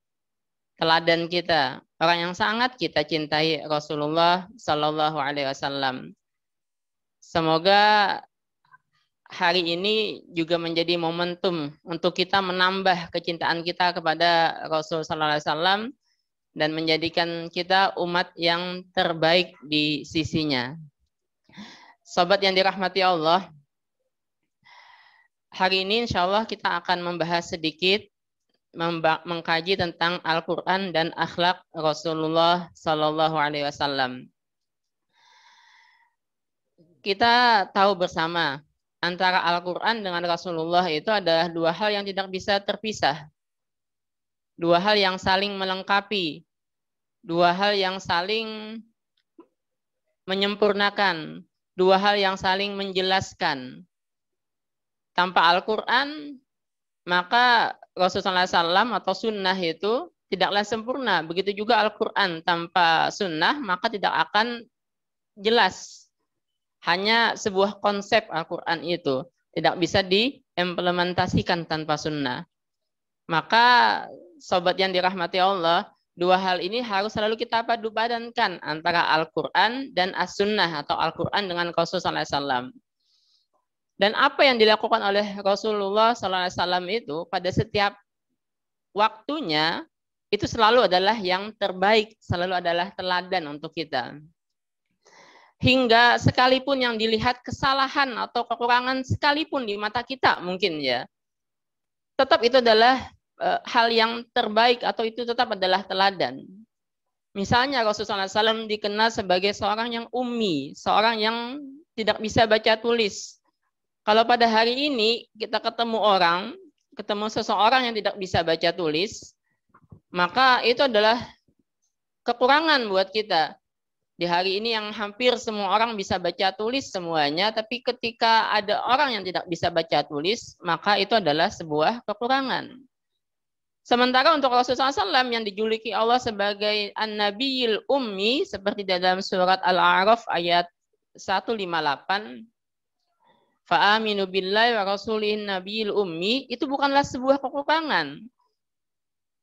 teladan kita, orang yang sangat kita cintai, Rasulullah Sallallahu Alaihi Wasallam. Semoga hari ini juga menjadi momentum untuk kita menambah kecintaan kita kepada Rasul Sallallahu Alaihi Wasallam dan menjadikan kita umat yang terbaik di sisinya. Sobat yang dirahmati Allah, hari ini insya Allah kita akan membahas sedikit, mengkaji tentang Al-Quran dan akhlak Rasulullah Sallallahu Alaihi Wasallam. Kita tahu bersama, antara Al-Quran dengan Rasulullah itu adalah dua hal yang tidak bisa terpisah. Dua hal yang saling melengkapi. Dua hal yang saling menyempurnakan. Dua hal yang saling menjelaskan. Tanpa Al-Quran, maka Rasulullah SAW atau sunnah itu tidaklah sempurna. Begitu juga Al-Quran tanpa sunnah, maka tidak akan jelas. Hanya sebuah konsep Al-Quran itu tidak bisa diimplementasikan tanpa sunnah. Maka sobat yang dirahmati Allah, dua hal ini harus selalu kita padupadankan antara Al-Quran dan As-Sunnah atau Al-Quran dengan Rasulullah SAW. Dan apa yang dilakukan oleh Rasulullah SAW itu pada setiap waktunya itu selalu adalah yang terbaik, selalu adalah teladan untuk kita. hingga sekalipun yang dilihat kesalahan atau kekurangan sekalipun di mata kita mungkin ya, tetap itu adalah hal yang terbaik atau itu tetap adalah teladan. Misalnya Rasulullah SAW dikenal sebagai seorang yang ummi, seorang yang tidak bisa baca tulis. Kalau pada hari ini kita ketemu seseorang yang tidak bisa baca tulis, maka itu adalah kekurangan buat kita. Di hari ini yang hampir semua orang bisa baca tulis semuanya, tapi ketika ada orang yang tidak bisa baca tulis, maka itu adalah sebuah kekurangan. Sementara untuk Rasulullah SAW yang dijuluki Allah sebagai An-Nabiyil Ummi, seperti dalam surat Al-A'raf ayat 158, Fa'aminu billahi wa rasulihin nabiyil ummi, itu bukanlah sebuah kekurangan.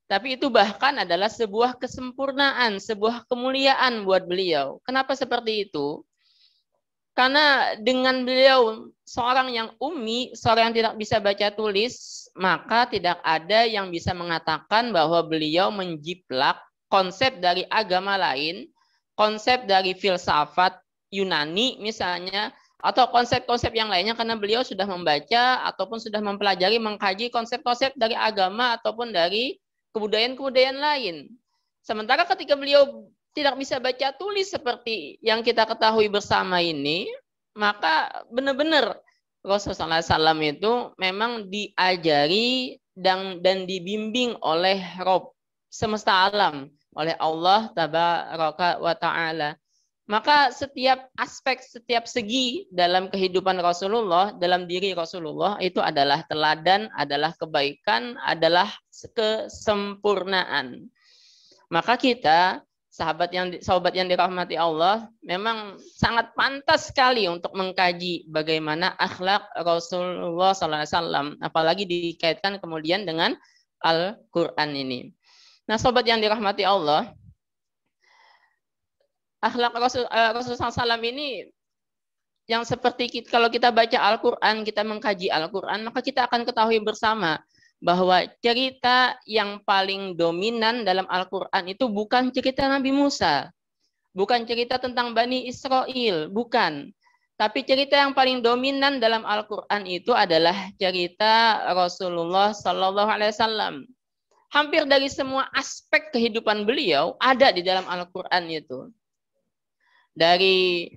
Tapi itu bahkan adalah sebuah kesempurnaan, sebuah kemuliaan buat beliau. Kenapa seperti itu? Karena dengan beliau seorang yang ummi, seorang yang tidak bisa baca tulis, maka tidak ada yang bisa mengatakan bahwa beliau menjiplak konsep dari agama lain, konsep dari filsafat Yunani misalnya, atau konsep-konsep yang lainnya, karena beliau sudah membaca ataupun sudah mempelajari, mengkaji konsep-konsep dari agama ataupun dari kebudayaan-kebudayaan lain. Sementara ketika beliau tidak bisa baca tulis seperti yang kita ketahui bersama ini, maka benar-benar Rasulullah SAW itu memang diajari dan dibimbing oleh Rabb semesta alam, oleh Allah Tabaraka wa Ta'ala. Maka setiap aspek, setiap segi dalam kehidupan Rasulullah, dalam diri Rasulullah itu adalah teladan, adalah kebaikan, adalah kesempurnaan. Maka kita, sahabat yang dirahmati Allah, memang sangat pantas sekali untuk mengkaji bagaimana akhlak Rasulullah SAW, apalagi dikaitkan kemudian dengan Al-Quran ini. Nah, sobat yang dirahmati Allah, akhlak Rasulullah SAW ini yang seperti kalau kita baca Al-Quran, kita mengkaji Al-Quran, maka kita akan ketahui bersama bahwa cerita yang paling dominan dalam Al-Quran itu bukan cerita Nabi Musa, bukan cerita tentang Bani Israel, bukan. Tapi cerita yang paling dominan dalam Al-Quran itu adalah cerita Rasulullah SAW. Hampir dari semua aspek kehidupan beliau ada di dalam Al-Quran itu. Dari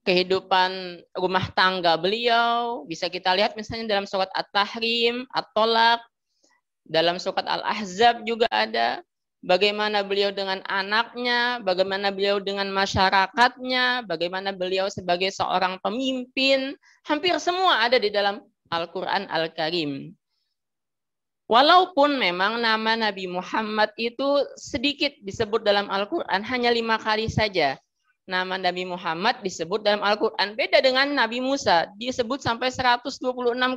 kehidupan rumah tangga beliau, bisa kita lihat misalnya dalam surat At-Tahrim, At-Tolak, dalam surat Al-Ahzab juga ada. Bagaimana beliau dengan anaknya, bagaimana beliau dengan masyarakatnya, bagaimana beliau sebagai seorang pemimpin, hampir semua ada di dalam Al-Quran Al-Karim. Walaupun memang nama Nabi Muhammad itu sedikit disebut dalam Al-Quran, hanya 5 kali saja. Nama Nabi Muhammad disebut dalam Al-Quran. Beda dengan Nabi Musa, disebut sampai 126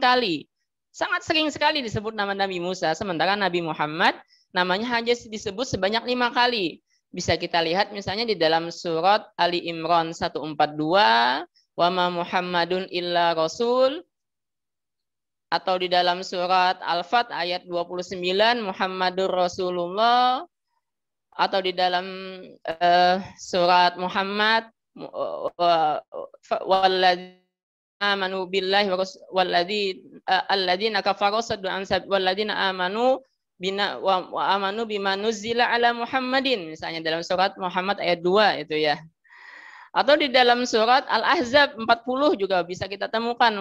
kali. Sangat sering sekali disebut nama Nabi Musa. Sementara Nabi Muhammad namanya hanya disebut sebanyak 5 kali. Bisa kita lihat misalnya di dalam surat Ali Imran 142, wa ma Muhammadun illa rasul. Atau di dalam surat Al-Fat ayat 29, Muhammadur Rasulullah. Atau di dalam surat Muhammad walladzina amanu billahi walladzina kafaru saddu an sabil walladzina amanu bina wa amanu bima nuzila ala Muhammadin, misalnya dalam surat Muhammad ayat 2 itu ya. Atau di dalam surat Al-Ahzab 40 juga bisa kita temukan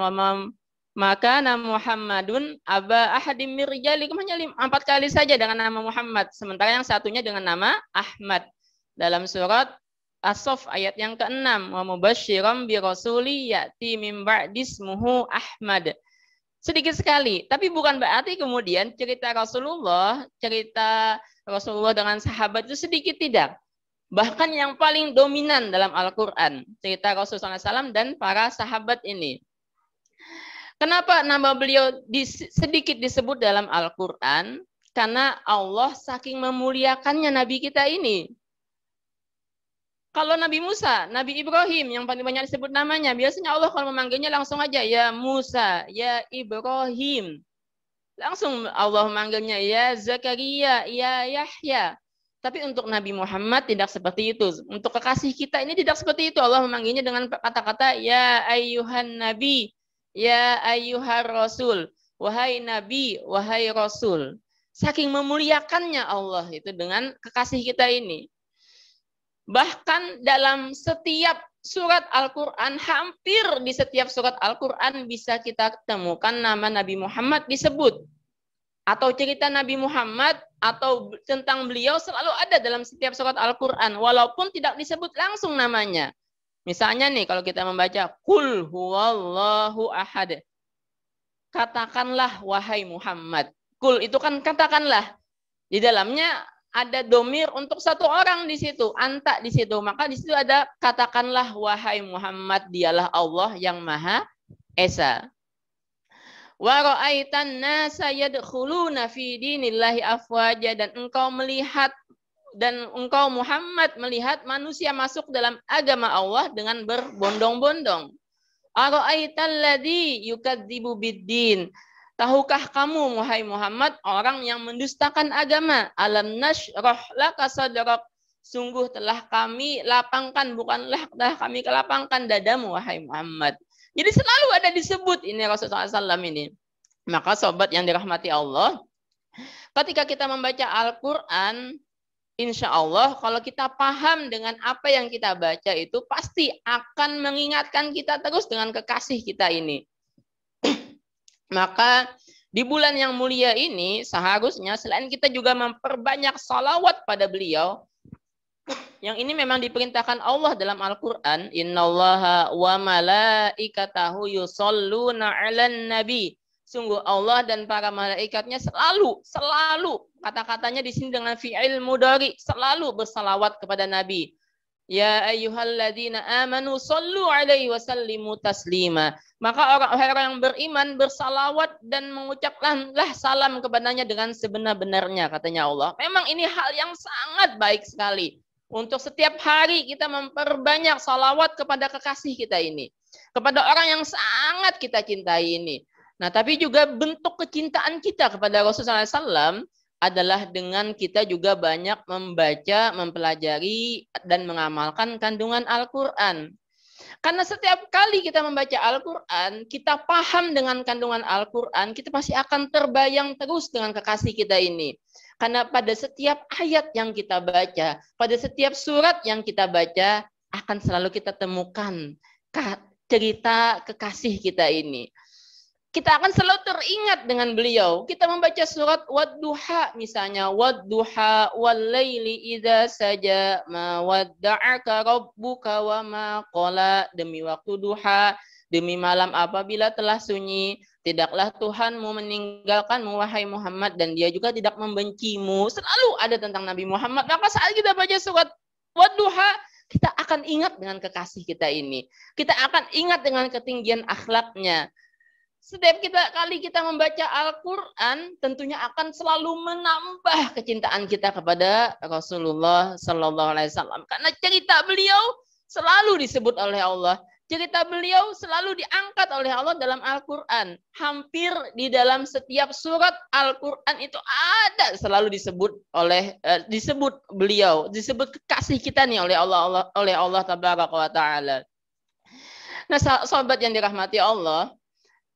maka nama Muhammadun aba ahadim mir rijalikum, hanya 4 kali saja dengan nama Muhammad, sementara yang satunya dengan nama Ahmad dalam surat As-Saff ayat yang ke-6, wa mubasysyiran bi rasuli ya'ti min ba'di ismuhu Ahmad. Sedikit sekali, tapi bukan berarti kemudian cerita Rasulullah dengan sahabat itu sedikit, tidak. Bahkan yang paling dominan dalam Al-Quran cerita Rasulullah SAW dan para sahabat ini. Kenapa nama beliau sedikit disebut dalam Al-Quran? Karena Allah saking memuliakannya Nabi kita ini. Kalau Nabi Musa, Nabi Ibrahim yang paling banyak disebut namanya, biasanya Allah kalau memanggilnya langsung aja, ya Musa, ya Ibrahim. Langsung Allah memanggilnya, ya Zakaria, ya Yahya. Tapi untuk Nabi Muhammad tidak seperti itu. Untuk kekasih kita ini tidak seperti itu. Allah memanggilnya dengan kata-kata ya ayyuhan nabi, ya ayyuhar rasul. Wahai nabi, wahai rasul. Saking memuliakannya Allah itu dengan kekasih kita ini. Bahkan dalam setiap surat Al-Quran, hampir di setiap surat Al-Quran bisa kita temukan nama Nabi Muhammad disebut. Atau cerita Nabi Muhammad atau tentang beliau selalu ada dalam setiap surat Al-Quran. Walaupun tidak disebut langsung namanya. Misalnya nih kalau kita membaca Qul huwallahu ahad. Katakanlah wahai Muhammad. Qul itu kan katakanlah. Di dalamnya ada domir untuk satu orang di situ. Anta di situ. Maka di situ ada katakanlah wahai Muhammad, dialah Allah yang Maha Esa. Wa ra'aitan nasa yadkhuluna fi dinillahi afwaja, dan engkau melihat dan engkau Muhammad melihat manusia masuk dalam agama Allah dengan berbondong-bondong. Ara'aital ladzi yukadzibu biddin. Tahukah kamu wahai Muhammad orang yang mendustakan agama? Alam nashrah laka sadrak. Sungguh telah kami lapangkan, bukanlah telah kami kelapangkan dadamu wahai Muhammad. Jadi selalu ada disebut ini Rasulullah SAW ini. Maka sobat yang dirahmati Allah, ketika kita membaca Al-Quran, insya Allah kalau kita paham dengan apa yang kita baca itu pasti akan mengingatkan kita terus dengan kekasih kita ini. Maka di bulan yang mulia ini seharusnya selain kita juga memperbanyak salawat pada beliau, yang ini memang diperintahkan Allah dalam Al-Quran. Innallaha wa malaikatahu yusholluna 'alan nabi. Sungguh Allah dan para malaikatnya selalu kata-katanya di sini dengan fi'il mudhari, selalu bersalawat kepada Nabi. Ya ayyuhalladzina amanu shollu 'alaihi wa sallimu taslima. Maka orang-orang yang beriman bersalawat dan mengucapkanlah salam kepadanya dengan sebenar-benarnya, katanya Allah. Memang ini hal yang sangat baik sekali. Untuk setiap hari kita memperbanyak salawat kepada kekasih kita ini. Kepada orang yang sangat kita cintai ini. Nah, tapi juga bentuk kecintaan kita kepada Rasulullah SAW adalah dengan kita juga banyak membaca, mempelajari, dan mengamalkan kandungan Al-Quran. Karena setiap kali kita membaca Al-Quran, kita paham dengan kandungan Al-Quran, kita pasti akan terbayang terus dengan kekasih kita ini. Karena pada setiap ayat yang kita baca, pada setiap surat yang kita baca, akan selalu kita temukan cerita kekasih kita ini. Kita akan selalu teringat dengan beliau. Kita membaca surat Wad-Duha misalnya. Wad-Duha wal-laili idza saja ma wadda'aka rabbuka wa ma qala. Demi waktu duha, demi malam apabila telah sunyi, tidaklah Tuhanmu meninggalkanmu wahai Muhammad, dan dia juga tidak membencimu. Selalu ada tentang Nabi Muhammad. Maka saat kita baca surat Wad-Duha, kita akan ingat dengan kekasih kita ini. Kita akan ingat dengan ketinggian akhlaknya. Setiap kali kita membaca Al-Quran, tentunya akan selalu menambah kecintaan kita kepada Rasulullah Sallallahu Alaihi Wasallam. Karena cerita beliau selalu disebut oleh Allah. Cerita beliau selalu diangkat oleh Allah dalam Al-Quran. Hampir di dalam setiap surat Al-Quran itu ada selalu disebut beliau, disebut kekasih kita nih oleh Allah Tabaraka wa Ta'ala. Nah, sahabat yang dirahmati Allah,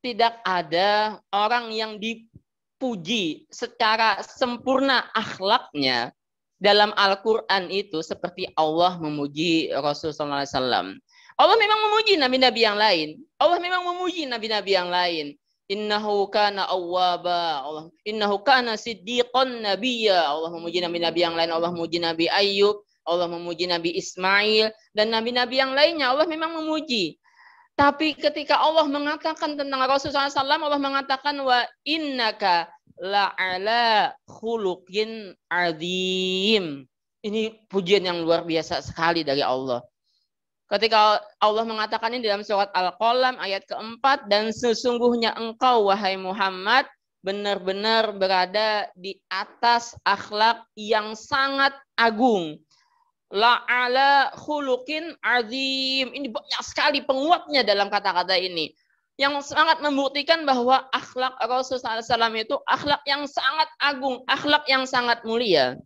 tidak ada orang yang dipuji secara sempurna akhlaknya dalam Al-Quran itu seperti Allah memuji Rasulullah SAW. Allah memang memuji nabi-nabi yang lain. Allah memang memuji nabi-nabi yang lain. Innahu kana awwaba. Allah, innahu kana siddiqan nabiyya. Allah memuji nabi-nabi yang lain. Allah memuji Nabi Ayyub. Allah memuji Nabi Ismail. Dan nabi-nabi yang lainnya Allah memang memuji. Tapi ketika Allah mengatakan tentang Rasulullah SAW, Allah mengatakan wa innaka la'ala khuluqin azim. Ini pujian yang luar biasa sekali dari Allah. Ketika Allah mengatakan ini dalam surat Al-Qalam ayat keempat, dan sesungguhnya engkau wahai Muhammad benar-benar berada di atas akhlak yang sangat agung. La'ala khuluqin azim. Ini banyak sekali penguatnya dalam kata-kata ini. Yang sangat membuktikan bahwa akhlak Rasulullah SAW itu akhlak yang sangat agung, akhlak yang sangat mulia.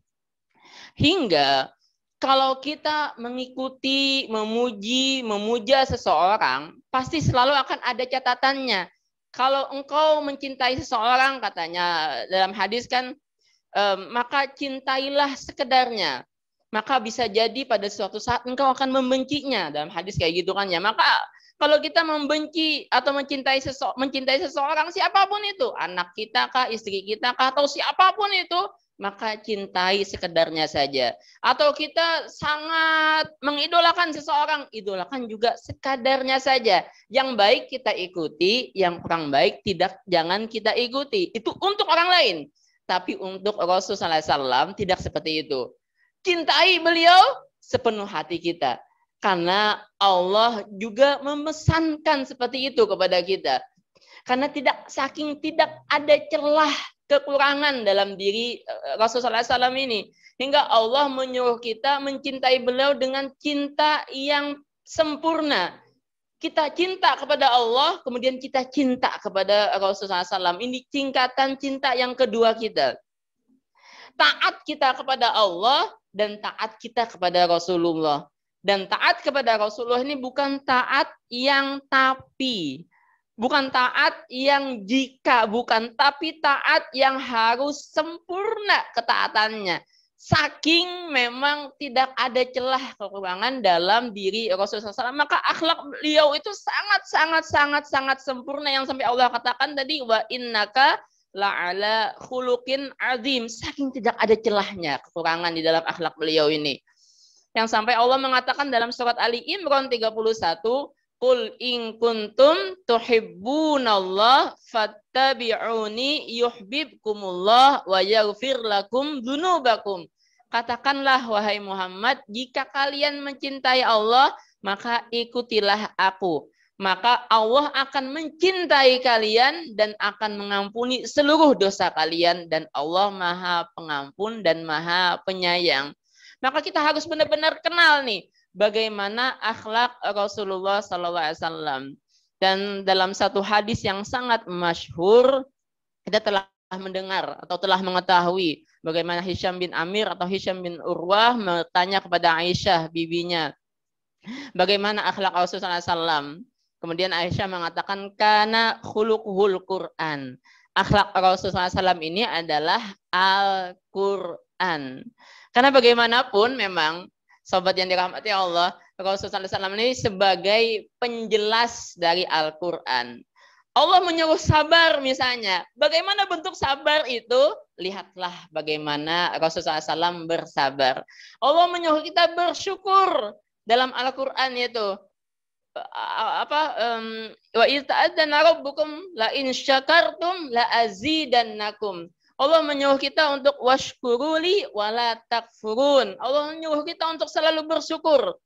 Hingga kalau kita mengikuti, memuji, memuja seseorang, pasti selalu akan ada catatannya. Kalau engkau mencintai seseorang, katanya dalam hadis kan, maka cintailah sekedarnya. Maka bisa jadi pada suatu saat engkau akan membencinya. Dalam hadis kayak gitu kan ya. Maka kalau kita membenci atau mencintai seseorang, siapapun itu, anak kita kah, istri kita kah, atau siapapun itu, maka cintai sekedarnya saja. Atau kita sangat mengidolakan seseorang, idolakan juga sekadarnya saja. Yang baik kita ikuti, yang kurang baik jangan kita ikuti. Itu untuk orang lain. Tapi untuk Rasulullah SAW tidak seperti itu. Cintai beliau sepenuh hati kita. Karena Allah juga memesankan seperti itu kepada kita. Karena saking tidak ada celah kekurangan dalam diri Rasulullah SAW ini. Hingga Allah menyuruh kita mencintai beliau dengan cinta yang sempurna. Kita cinta kepada Allah, kemudian kita cinta kepada Rasulullah SAW. Ini tingkatan cinta yang kedua kita. Taat kita kepada Allah dan taat kita kepada Rasulullah. Dan taat kepada Rasulullah ini bukan taat yang tapi. Bukan taat yang jika, bukan, tapi taat yang harus sempurna ketaatannya. Saking memang tidak ada celah kekurangan dalam diri Rasulullah SAW, maka akhlak beliau itu sangat sempurna, yang sampai Allah katakan tadi, wa innaka la'ala khuluqin azim. Saking tidak ada celahnya kekurangan di dalam akhlak beliau ini. Yang sampai Allah mengatakan dalam surat Ali Imran 31, Qul in kuntum tuhibbunallah fattabi'uni yuhibbukumullah wa yaghfir lakum dzunubakum. Katakanlah wahai Muhammad, jika kalian mencintai Allah, maka ikutilah aku. Maka Allah akan mencintai kalian dan akan mengampuni seluruh dosa kalian, dan Allah Maha Pengampun dan Maha Penyayang. Maka kita harus benar-benar kenal nih bagaimana akhlak Rasulullah SAW. Dan dalam satu hadis yang sangat masyhur, kita telah mendengar atau telah mengetahui bagaimana Hisham bin Amir atau Hisham bin Urwah bertanya kepada Aisyah, bibinya, bagaimana akhlak Rasulullah SAW. Kemudian Aisyah mengatakan, kana khuluquhul Quran. Akhlak Rasulullah SAW ini adalah Al-Quran. Karena bagaimanapun memang, sobat yang dirahmati Allah, Rasulullah SAW ini sebagai penjelas dari Al-Quran. Allah menyuruh sabar misalnya. Bagaimana bentuk sabar itu? Lihatlah bagaimana Rasulullah SAW bersabar. Allah menyuruh kita bersyukur dalam Al-Quran itu. Wa ta'adzana rabbukum la in syakartum la azidannakum. Allah menyuruh kita untuk washkuruli wala takfurun. Allah menyuruh kita untuk selalu bersyukur.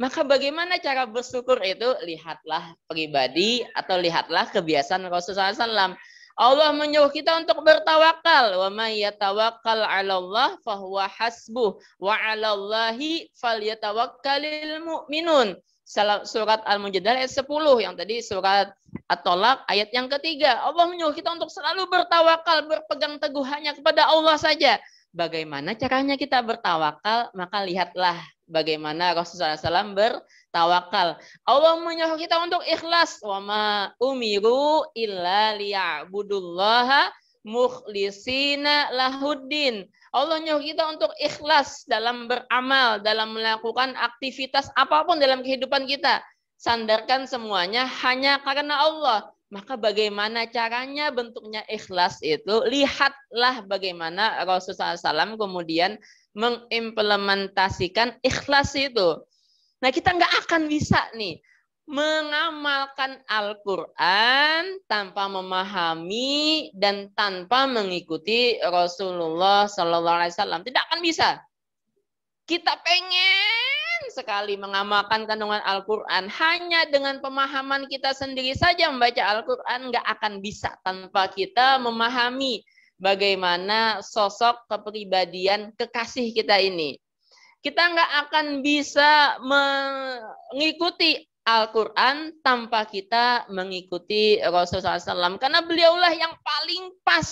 Maka bagaimana cara bersyukur itu? Lihatlah pribadi atau lihatlah kebiasaan Rasulullah SAW. Allah menyuruh kita untuk bertawakal. Wa may yatawakkal 'alallah fahuwa hasbuh wa 'alallahi falyatawakkalul mu'minun. Surat Al-Mujadalah ayat 10, yang tadi surat At-Tolak ayat yang ketiga. Allah menyuruh kita untuk selalu bertawakal, berpegang teguh hanya kepada Allah saja. Bagaimana caranya kita bertawakal? Maka lihatlah bagaimana Rasulullah SAW bertawakal. Allah menyuruh kita untuk ikhlas. Wa ma umiru illa liya'budullaha mukhlisina lahuddin. Allah nyuruh kita untuk ikhlas dalam beramal, dalam melakukan aktivitas apapun dalam kehidupan kita. Sandarkan semuanya hanya karena Allah. Maka bagaimana caranya bentuknya ikhlas itu? Lihatlah bagaimana Rasulullah SAW kemudian mengimplementasikan ikhlas itu. Nah, kita nggak akan bisa nih mengamalkan Al-Quran tanpa memahami dan tanpa mengikuti Rasulullah SAW. Tidak akan bisa. Kita pengen sekali mengamalkan kandungan Al-Quran, hanya dengan pemahaman kita sendiri saja membaca Al-Quran nggak akan bisa tanpa kita memahami bagaimana sosok kepribadian kekasih kita ini. Kita nggak akan bisa mengikuti Al-Quran tanpa kita mengikuti Rasulullah SAW. Karena beliaulah yang paling pas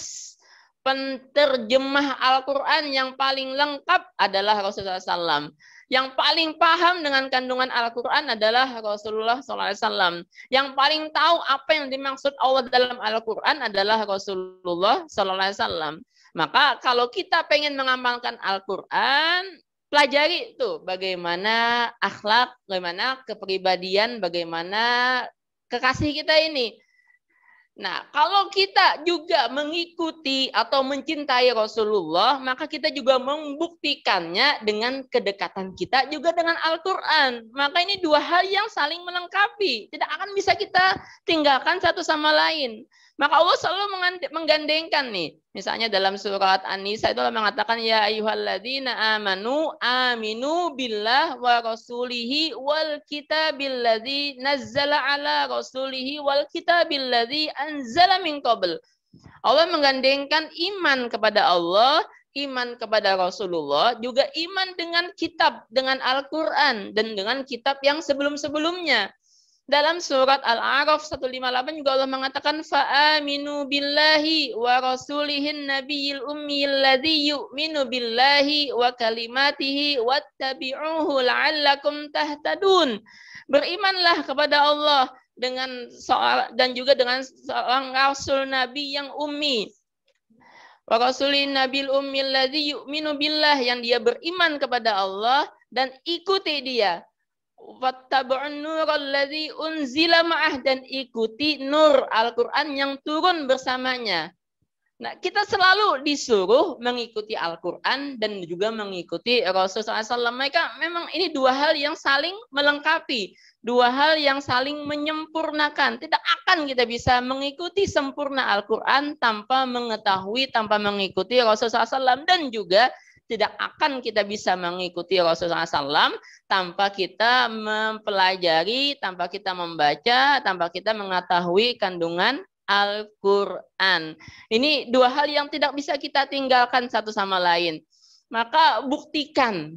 penterjemah Al-Quran yang paling lengkap adalah Rasulullah SAW. Yang paling paham dengan kandungan Al-Quran adalah Rasulullah SAW. Yang paling tahu apa yang dimaksud Allah dalam Al-Quran adalah Rasulullah SAW. Maka kalau kita pengen mengamalkan Al-Quran, pelajari itu bagaimana akhlak, bagaimana kepribadian, bagaimana kekasih kita ini. Nah, kalau kita juga mengikuti atau mencintai Rasulullah, maka kita juga membuktikannya dengan kedekatan kita juga dengan Al-Quran. Maka ini dua hal yang saling melengkapi. Tidak akan bisa kita tinggalkan satu sama lain. Maka Allah selalu menggandengkan nih. Misalnya dalam surat An-Nisa itu Allah mengatakan, ya ayyuhalladzina amanu aminu billah wa rasulihi wal kitabil ladzi nazzala ala rasulihi wal kitabil ladzi anzala min qabl. Allah menggandengkan iman kepada Allah, iman kepada Rasulullah, juga iman dengan kitab, dengan Al-Quran, dan dengan kitab yang sebelum-sebelumnya. Dalam surat Al-A'raf 158 juga Allah mengatakan fa'aminu billahi wa rasulihin nabiyil ummiyil ladzi yu'minu billahi wa kalimatihi wattabi'uhu la'allakum tahtadun. Berimanlah kepada Allah dan juga dengan seorang rasul nabi yang ummi. Wa rasulin nabil ummil ladzi yu'minu billah, yang dia beriman kepada Allah dan ikuti dia. Wattabi'un nural ladzi unzila ma'ah, dan ikuti nur Al-Qur'an yang turun bersamanya. Nah, kita selalu disuruh mengikuti Al-Qur'an dan juga mengikuti Rasulullah SAW. Mereka memang ini dua hal yang saling melengkapi, dua hal yang saling menyempurnakan. Tidak akan kita bisa mengikuti sempurna Al-Qur'an tanpa mengetahui, tanpa mengikuti Rasulullah SAW, dan juga tidak akan kita bisa mengikuti Rasulullah SAW tanpa kita mempelajari, tanpa kita membaca, tanpa kita mengetahui kandungan Al-Quran. Ini dua hal yang tidak bisa kita tinggalkan satu sama lain. Maka buktikan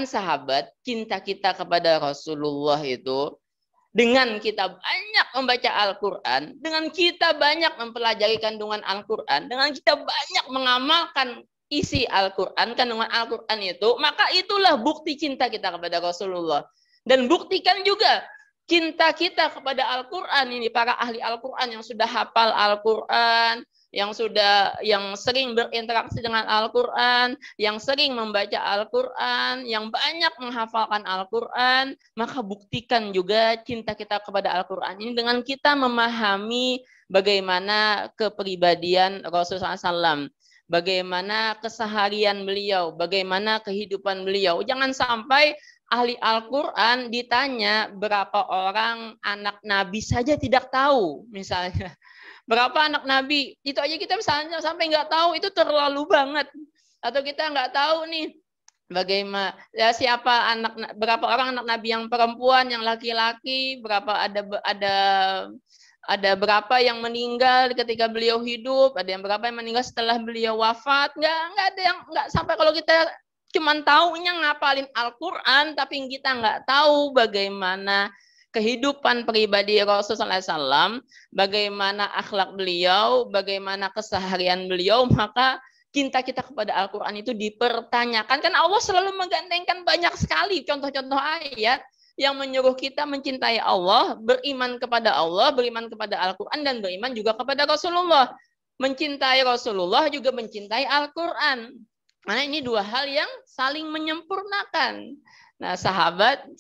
sahabat, cinta kita kepada Rasulullah itu dengan kita banyak membaca Al-Quran, dengan kita banyak mempelajari kandungan Al-Quran, dengan kita banyak mengamalkan isi Al-Quran, kandungan Al-Quran itu, maka itulah bukti cinta kita kepada Rasulullah. Dan buktikan juga cinta kita kepada Al-Quran ini, para ahli Al-Quran yang sudah hafal Al-Quran, yang sering berinteraksi dengan Al-Quran, yang sering membaca Al-Quran, yang banyak menghafalkan Al-Quran, maka buktikan juga cinta kita kepada Al-Quran ini dengan kita memahami bagaimana kepribadian Rasulullah SAW. Bagaimana keseharian beliau, bagaimana kehidupan beliau. Jangan sampai ahli Al-Quran ditanya berapa orang anak Nabi saja tidak tahu, misalnya. Berapa anak Nabi, itu aja kita misalnya sampai nggak tahu, itu terlalu banget. Atau kita nggak tahu nih, bagaimana ya, berapa orang anak Nabi yang perempuan, yang laki-laki, berapa ada berapa yang meninggal ketika beliau hidup, ada yang berapa yang meninggal setelah beliau wafat. Nggak sampai kalau kita cuman taunya ngapalin Al-Quran, tapi kita nggak tahu bagaimana kehidupan pribadi Rasulullah SAW, bagaimana akhlak beliau, bagaimana keseharian beliau, maka cinta kita kepada Al-Quran itu dipertanyakan. Karena Allah selalu menggandengkan banyak sekali contoh-contoh ayat yang menyuruh kita mencintai Allah, beriman kepada Allah, beriman kepada Al-Quran, dan beriman juga kepada Rasulullah. Mencintai Rasulullah juga mencintai Al-Quran. Karena ini dua hal yang saling menyempurnakan. Nah,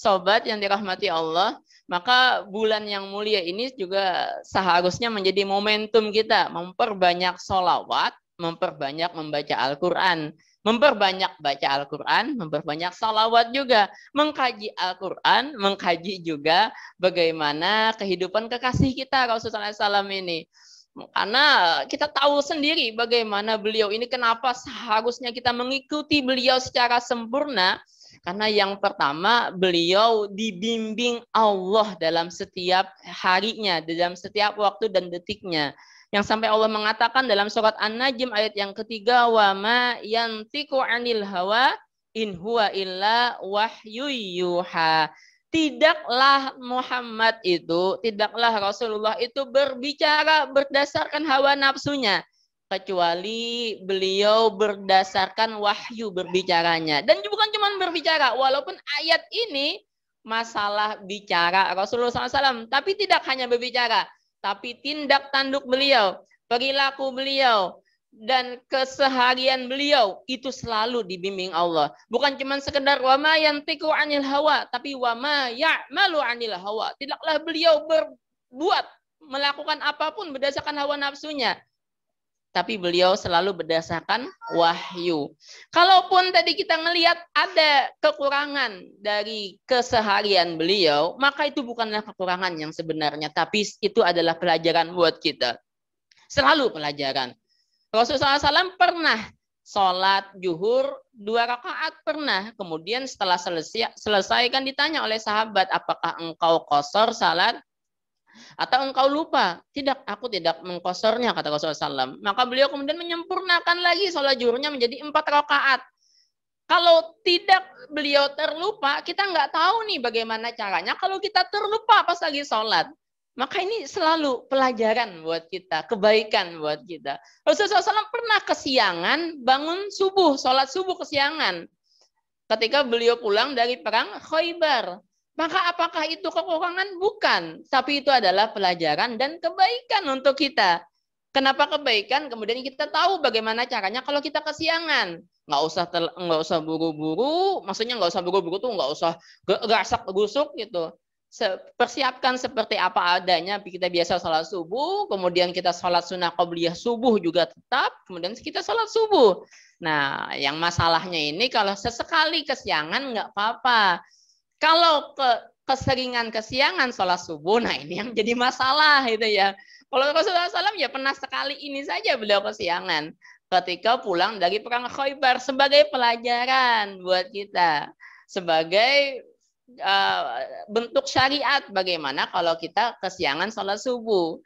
sobat yang dirahmati Allah, maka bulan yang mulia ini juga seharusnya menjadi momentum kita memperbanyak sholawat, memperbanyak membaca Al-Quran. Memperbanyak baca Al-Quran, memperbanyak salawat juga. Mengkaji Al-Quran, mengkaji juga bagaimana kehidupan kekasih kita Rasulullah SAW ini. Karena kita tahu sendiri bagaimana beliau ini, kenapa seharusnya kita mengikuti beliau secara sempurna. Karena yang pertama, beliau dibimbing Allah dalam setiap harinya, dalam setiap waktu dan detiknya. Yang sampai Allah mengatakan dalam surat An-Najm ayat yang ketiga, wa ma yantiqu 'anil hawa in huwa illa wahyu yuha. Tidaklah Muhammad itu, tidaklah Rasulullah itu berbicara berdasarkan hawa nafsunya. kecuali beliau berdasarkan wahyu berbicaranya. Dan bukan cuma berbicara, walaupun ayat ini masalah bicara Rasulullah SAW, tapi tidak hanya berbicara, tapi tindak tanduk beliau, perilaku beliau, dan keseharian beliau itu selalu dibimbing Allah. Bukan cuma sekedar wa ma yantiqu 'anil hawa, tapi wa ma ya'malu 'anil hawa. Tidaklah beliau berbuat, melakukan apapun berdasarkan hawa nafsunya, tapi beliau selalu berdasarkan wahyu. Kalaupun tadi kita ngelihat ada kekurangan dari keseharian beliau, maka itu bukanlah kekurangan yang sebenarnya, tapi itu adalah pelajaran buat kita. Selalu pelajaran. Rasulullah SAW pernah sholat zuhur 2 rakaat pernah. Kemudian setelah selesai kan ditanya oleh sahabat, apakah engkau qashar salat atau engkau lupa? Tidak, aku tidak mengqasharnya, kata Rasulullah SAW. Maka beliau kemudian menyempurnakan lagi sholat zuhurnya menjadi 4 rakaat. Kalau tidak beliau terlupa, kita nggak tahu nih bagaimana caranya kalau kita terlupa pas lagi sholat. Maka ini selalu pelajaran buat kita, kebaikan buat kita. Rasulullah SAW pernah kesiangan bangun subuh, sholat subuh kesiangan. Ketika beliau pulang dari perang Khaybar. Maka apakah itu kekurangan? Bukan. Tapi itu adalah pelajaran dan kebaikan untuk kita. Kenapa kebaikan? Kemudian kita tahu bagaimana caranya kalau kita kesiangan. Nggak usah buru-buru, maksudnya nggak usah buru-buru tuh nggak usah gasak-gusuk gitu. Persiapkan seperti apa adanya. Kita biasa sholat subuh, kemudian kita sholat sunnah qobliyah subuh juga tetap, kemudian kita sholat subuh. Nah, yang masalahnya ini kalau sesekali kesiangan nggak apa-apa. Kalau keseringan kesiangan sholat subuh, nah ini yang jadi masalah itu ya. Kalau Rasulullah SAW ya pernah sekali ini saja beliau kesiangan ketika pulang dari perang Khaybar, sebagai pelajaran buat kita, sebagai bentuk syariat bagaimana kalau kita kesiangan sholat subuh.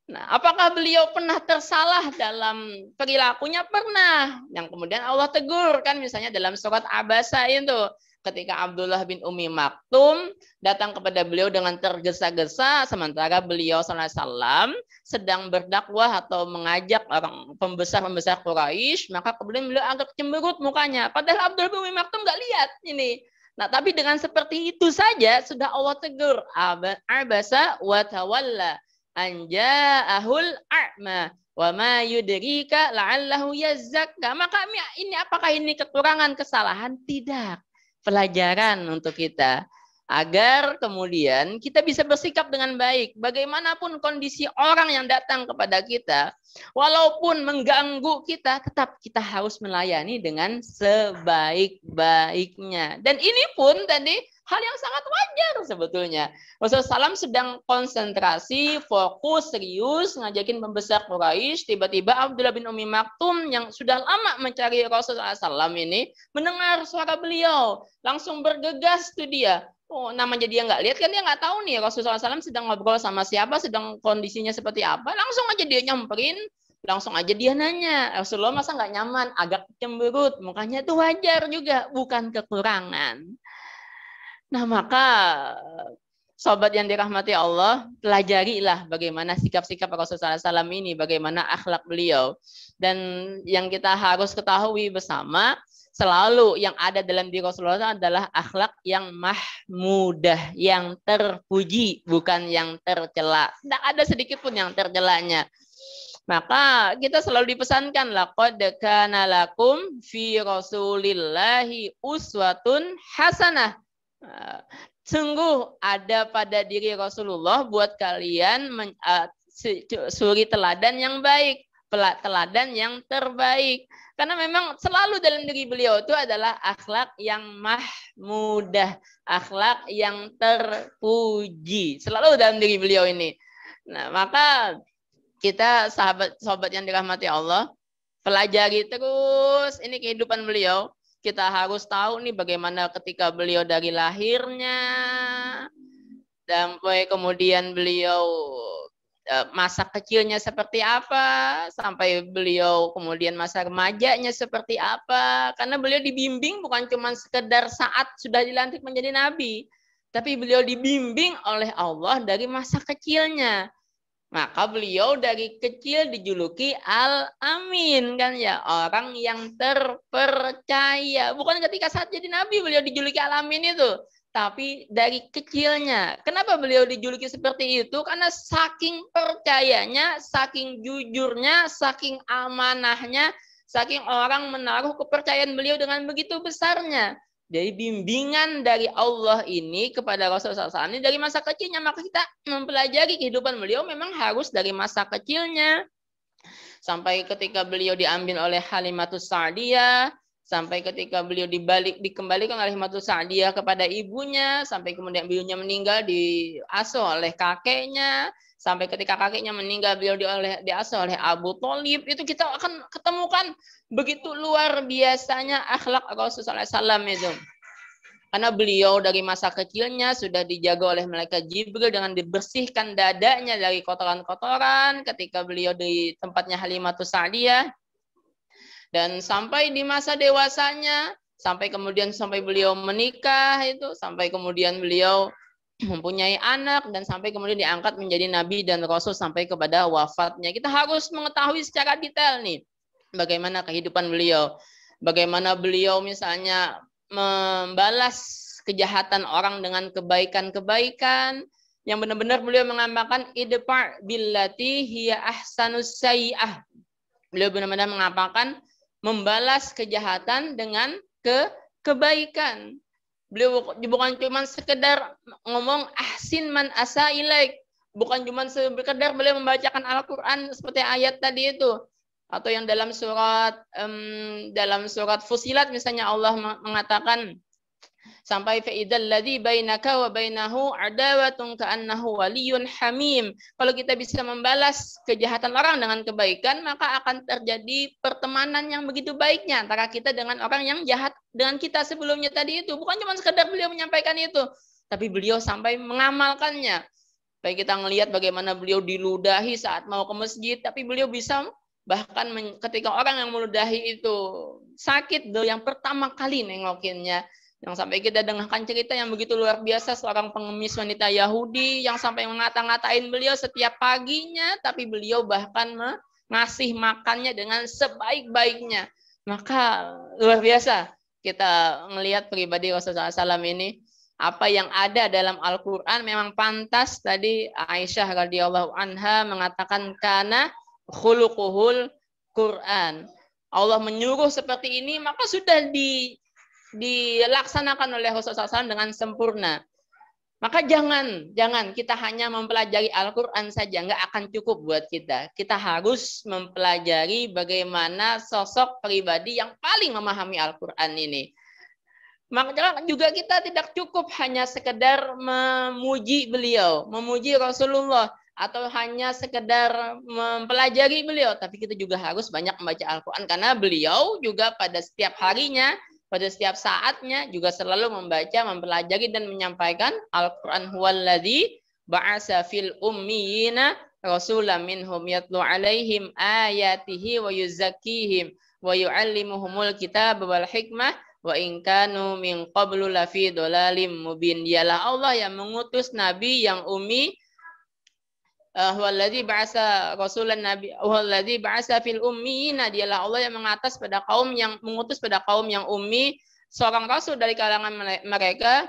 Nah, apakah beliau pernah tersalah dalam perilakunya? Pernah. Yang kemudian Allah tegur kan, misalnya dalam surat Abasa itu, ketika Abdullah bin Ummi Maktum datang kepada beliau dengan tergesa-gesa, sementara beliau SAW sedang berdakwah atau mengajak orang pembesar-pembesar Quraisy, maka kemudian beliau agak cemberut mukanya. Padahal Abdullah bin Ummi Maktum nggak lihat ini. Nah, tapi dengan seperti itu saja sudah Allah tegur. Abasa wa tawalla an ja'ahul a'ma wa ma yudrika la'allahu yazzakka. Maka ini apakah ini kekurangan, kesalahan? Tidak. Pelajaran untuk kita agar kemudian kita bisa bersikap dengan baik. Bagaimanapun kondisi orang yang datang kepada kita, walaupun mengganggu kita, tetap kita harus melayani dengan sebaik-baiknya. Dan ini pun tadi hal yang sangat wajar sebetulnya. Rasulullah SAW sedang konsentrasi, fokus, serius, ngajakin pembesar Quraisy. Tiba-tiba Abdullah bin Ummi Maktum yang sudah lama mencari Rasulullah SAW ini mendengar suara beliau. Langsung bergegas tuh dia. Oh, namanya dia nggak lihat kan, dia nggak tahu nih Rasulullah SAW sedang ngobrol sama siapa, sedang kondisinya seperti apa. Langsung aja dia nyamperin, langsung aja dia nanya. Rasulullah masa nggak nyaman, agak cemberut, mukanya itu wajar juga, bukan kekurangan. Nah, maka sobat yang dirahmati Allah, pelajarilah bagaimana sikap-sikap Rasulullah SAW ini, bagaimana akhlak beliau. Dan yang kita harus ketahui bersama, selalu yang ada dalam diri Rasulullah adalah akhlak yang mahmudah, yang terpuji, bukan yang tercela. Tidak ada sedikit pun yang tercelanya. Maka kita selalu dipesankan, laqad kana lakum fi Rasulillahi uswatun hasanah. Sungguh ada pada diri Rasulullah buat kalian suri teladan yang baik, teladan yang terbaik. Karena memang selalu dalam diri beliau itu adalah akhlak yang mahmudah, akhlak yang terpuji. Selalu dalam diri beliau ini. Nah, maka kita sahabat yang dirahmati Allah, pelajari terus ini kehidupan beliau. Kita harus tahu nih bagaimana ketika beliau dari lahirnya sampai kemudian beliau masa kecilnya seperti apa, sampai beliau kemudian masa remajanya seperti apa. Karena beliau dibimbing bukan cuma sekedar saat sudah dilantik menjadi nabi, tapi beliau dibimbing oleh Allah dari masa kecilnya. Maka beliau dari kecil dijuluki Al-Amin kan ya, orang yang terpercaya. Bukan ketika saat jadi nabi beliau dijuluki Al-Amin itu, tapi dari kecilnya. Kenapa beliau dijuluki seperti itu? Karena saking percayanya, saking jujurnya, saking amanahnya, saking orang menaruh kepercayaan beliau dengan begitu besarnya. Jadi bimbingan dari Allah ini kepada Rasulullah SAW ini dari masa kecilnya. Maka kita mempelajari kehidupan beliau memang harus dari masa kecilnya. Sampai ketika beliau diambil oleh Halimatus Sa'diyah. Sampai ketika beliau dikembalikan oleh Halimatus Sa'diyah kepada ibunya. Sampai kemudian beliaunya meninggal diasuh oleh kakeknya. Sampai ketika kakeknya meninggal beliau diasuh oleh Abu Thalib. Itu kita akan ketemukan begitu luar biasanya akhlak Rasulullah SAW itu. Karena beliau dari masa kecilnya sudah dijaga oleh malaikat Jibril dengan dibersihkan dadanya dari kotoran-kotoran ketika beliau di tempatnya Halimatus Sa'diyah. Dan sampai di masa dewasanya, sampai beliau menikah itu, sampai kemudian beliau mempunyai anak, dan sampai kemudian diangkat menjadi nabi dan rasul sampai kepada wafatnya. Kita harus mengetahui secara detail nih bagaimana kehidupan beliau. Bagaimana beliau misalnya membalas kejahatan orang dengan kebaikan-kebaikan. Yang benar-benar beliau mengamalkan idfa' billati hiya ahsanus sayyi'ah. Beliau benar-benar mengamalkan membalas kejahatan dengan kebaikan. Beliau bukan cuma sekedar ngomong ahsin man asa ilaik. Bukan cuma sekedar beliau membacakan Al-Quran seperti ayat tadi itu. Atau yang dalam surat Fusilat misalnya Allah mengatakan sampai fa'idal ladzi bainaka wa bainahu adawatun ka'annahu waliyyun hamim. Kalau kita bisa membalas kejahatan orang dengan kebaikan, maka akan terjadi pertemanan yang begitu baiknya antara kita dengan orang yang jahat dengan kita sebelumnya tadi itu. Bukan cuma sekedar beliau menyampaikan itu, tapi beliau sampai mengamalkannya. Baik kita melihat bagaimana beliau diludahi saat mau ke masjid, tapi beliau bisa bahkan ketika orang yang meludahi itu sakit, beliau yang pertama kali nengokinnya. Yang sampai kita dengarkan cerita yang begitu luar biasa, seorang pengemis wanita Yahudi yang sampai ngata-ngatain beliau setiap paginya, tapi beliau bahkan ngasih makannya dengan sebaik-baiknya. Maka luar biasa kita melihat pribadi Rasulullah SAW ini. Apa yang ada dalam Al-Quran memang pantas. Tadi Aisyah radhiyallahu anha mengatakan kana khuluquhul Quran. Allah menyuruh seperti ini, maka sudah dilaksanakan oleh Rasulullah SAW dengan sempurna. Maka jangan kita hanya mempelajari Al-Quran saja, nggak akan cukup buat kita. Kita harus mempelajari bagaimana sosok pribadi yang paling memahami Al-Quran ini. Maka juga kita tidak cukup hanya sekedar memuji beliau, memuji Rasulullah, atau hanya sekedar mempelajari beliau, tapi kita juga harus banyak membaca Al-Quran karena beliau juga pada setiap harinya, pada setiap saatnya juga selalu membaca, mempelajari dan menyampaikan Al-Quran. Huwallazi ba'asa fil ummiyina rasulan minhum yatlu alaihim ayatihi wa yuzakkihim wa yu'allimuhumul kitab wal hikmah wa in kanu min qablu lafi dhalalim mubin. Dialah Allah yang mengutus nabi yang ummi. Huwallazi ba'asa rasulan nabi huwallazi ba'asa fil ummiyina, dialah Allah yang mengutus pada kaum yang ummi seorang rasul dari kalangan mereka,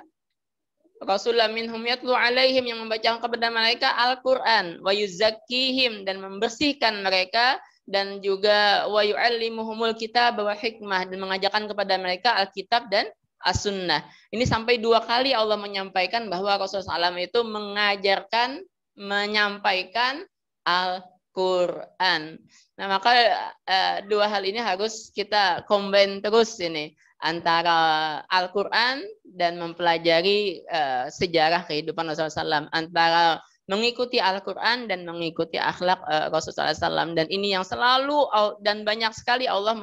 rasulan minhum yatlu alaihim, yang membacakan kepada mereka Al-Qur'an, wa yuzakkihim, dan membersihkan mereka, dan juga wa yu'allimuhumul kitab wa hikmah, dan mengajarkan kepada mereka Alkitab dan As-Sunnah. Ini sampai 2 kali Allah menyampaikan bahwa Rasulullah SAW itu menyampaikan Al-Quran. Nah, maka 2 hal ini harus kita combine terus ini, antara Al-Quran dan mempelajari sejarah kehidupan Rasulullah SAW, antara mengikuti Al-Quran dan mengikuti akhlak Rasulullah SAW. Dan ini yang selalu dan banyak sekali Allah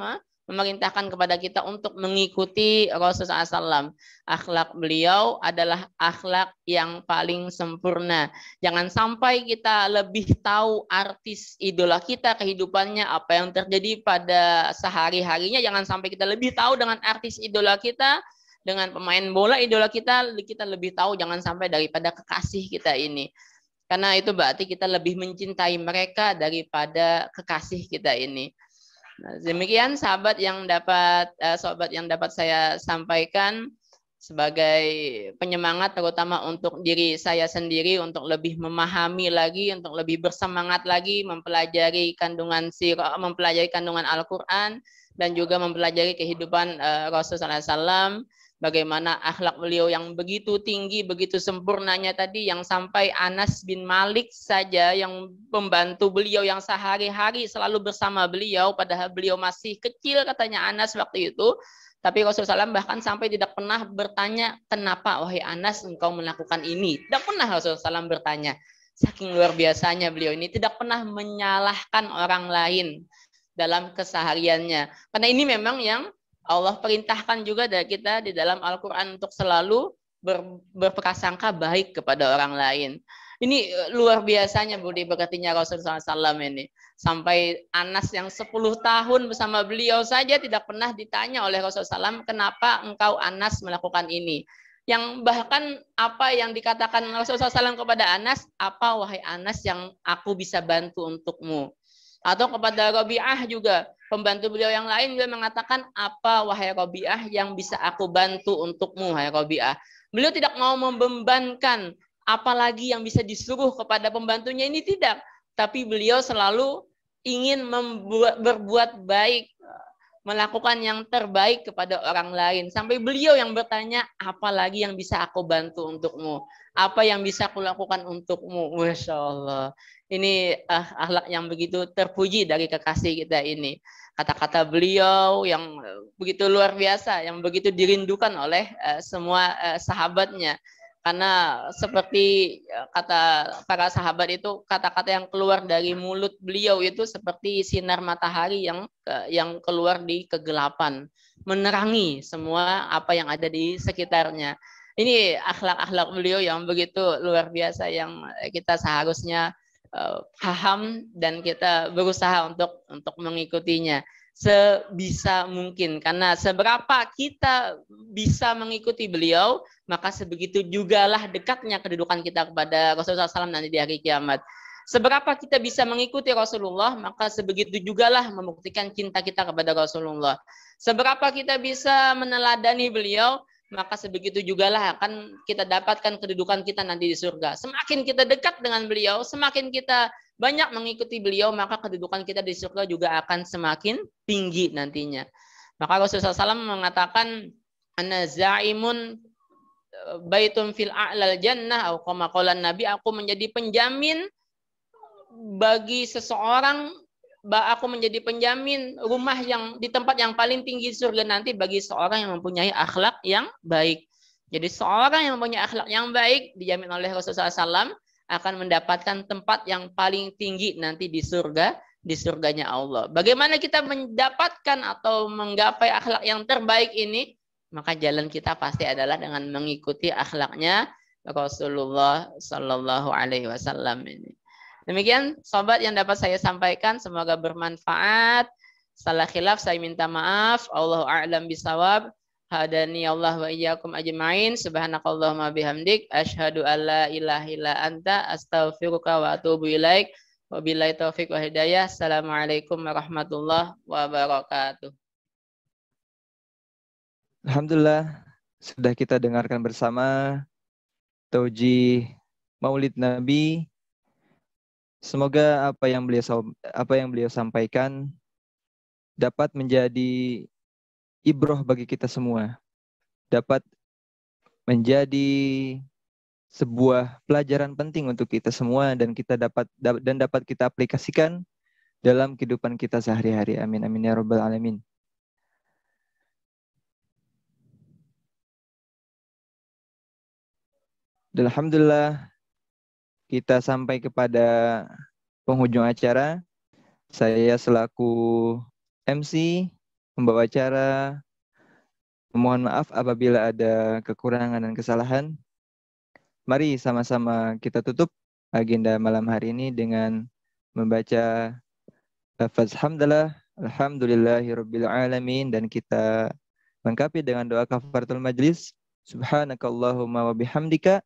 memerintahkan kepada kita untuk mengikuti Rasulullah SAW. Akhlak beliau adalah akhlak yang paling sempurna. Jangan sampai kita lebih tahu artis idola kita, kehidupannya, apa yang terjadi pada sehari-harinya. Jangan sampai kita lebih tahu dengan artis idola kita, dengan pemain bola idola kita lebih tahu, jangan sampai daripada kekasih kita ini. Karena itu berarti kita lebih mencintai mereka daripada kekasih kita ini. Nah, demikian sahabat yang dapat saya sampaikan sebagai penyemangat, terutama untuk diri saya sendiri, untuk lebih memahami lagi, untuk lebih bersemangat lagi mempelajari kandungan sirah, mempelajari kandungan Al-Quran, dan juga mempelajari kehidupan Rasulullah SAW. Bagaimana akhlak beliau yang begitu tinggi, begitu sempurnanya tadi, yang sampai Anas bin Malik saja yang pembantu beliau yang sehari-hari selalu bersama beliau, padahal beliau masih kecil katanya Anas waktu itu. Tapi Rasulullah SAW bahkan sampai tidak pernah bertanya, kenapa wahai Anas engkau melakukan ini? Tidak pernah Rasulullah SAW bertanya. Saking luar biasanya beliau ini, tidak pernah menyalahkan orang lain dalam kesehariannya. Karena ini memang yang Allah perintahkan juga dari kita di dalam Al-Quran untuk selalu berprasangka baik kepada orang lain. Ini luar biasanya budi pekertinya Rasulullah SAW ini. Sampai Anas yang 10 tahun bersama beliau saja tidak pernah ditanya oleh Rasulullah SAW, kenapa engkau Anas melakukan ini? Yang bahkan apa yang dikatakan Rasulullah SAW kepada Anas, apa wahai Anas yang aku bisa bantu untukmu? Atau kepada Rabi'ah juga, pembantu beliau yang lain juga mengatakan, apa wahai Rabi'ah yang bisa aku bantu untukmu, wahai Rabi'ah? Beliau tidak mau membebankan apalagi yang bisa disuruh kepada pembantunya ini, tidak. Tapi beliau selalu ingin berbuat baik, melakukan yang terbaik kepada orang lain. Sampai beliau yang bertanya, apalagi yang bisa aku bantu untukmu? Apa yang bisa aku lakukan untukmu? Masya Allah. Ini akhlak yang begitu terpuji dari kekasih kita ini. Kata-kata beliau yang begitu luar biasa, yang begitu dirindukan oleh semua sahabatnya. Karena seperti kata para sahabat itu, kata-kata yang keluar dari mulut beliau itu seperti sinar matahari yang keluar di kegelapan, menerangi semua apa yang ada di sekitarnya. Ini akhlak-akhlak beliau yang begitu luar biasa, yang kita seharusnya paham dan kita berusaha untuk mengikutinya sebisa mungkin. Karena seberapa kita bisa mengikuti beliau, maka sebegitu jugalah dekatnya kedudukan kita kepada Rasulullah SAW nanti di hari kiamat. Seberapa kita bisa mengikuti Rasulullah, maka sebegitu jugalah membuktikan cinta kita kepada Rasulullah. Seberapa kita bisa meneladani beliau, maka sebegitu jugalah akan kita dapatkan kedudukan kita nanti di surga. Semakin kita dekat dengan beliau, semakin kita banyak mengikuti beliau, maka kedudukan kita di surga juga akan semakin tinggi nantinya. Maka Rasulullah SAW mengatakan, ana zaimun baitun fil a'lal jannah, atau kama qala Nabi, aku menjadi penjamin bagi seseorang, aku menjadi penjamin rumah yang di tempat yang paling tinggi surga nanti bagi seorang yang mempunyai akhlak yang baik. Jadi seorang yang mempunyai akhlak yang baik dijamin oleh Rasulullah SAW akan mendapatkan tempat yang paling tinggi nanti di surga, di surganya Allah. Bagaimana kita mendapatkan atau menggapai akhlak yang terbaik ini? Maka jalan kita pasti adalah dengan mengikuti akhlaknya Rasulullah Sallallahu Alaihi Wasallam ini. Demikian sobat yang dapat saya sampaikan, semoga bermanfaat. Salah khilaf saya minta maaf. Allahu a'lam bisawab. Hadani Allah wa iyyakum ajmain. Subhanakallahumma bihamdik asyhadu alla ilaha illa anta astaghfiruka wa atubu ilaik. Wabillahi taufik wa hidayah. Assalamualaikum warahmatullahi wabarakatuh. Alhamdulillah, sudah kita dengarkan bersama Tauji Maulid Nabi. Semoga apa yang beliau sampaikan dapat menjadi ibroh bagi kita semua, dapat menjadi sebuah pelajaran penting untuk kita semua, dan dapat kita aplikasikan dalam kehidupan kita sehari-hari. Amin amin ya rabbal alamin. Alhamdulillah, kita sampai kepada penghujung acara. Saya selaku MC, pembawa acara, memohon maaf apabila ada kekurangan dan kesalahan. Mari sama-sama kita tutup agenda malam hari ini dengan membaca lafaz hamdalah, alhamdulillahirabbil alamin, dan kita lengkapi dengan doa kafaratul majlis. Subhanakallahumma wa bihamdika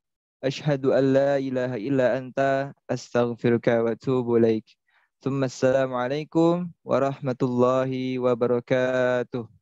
Asyhadu an la ilaha illa anta astaghfiruka wa atubu ilaik. Assalamualaikum warahmatullahi wabarakatuh.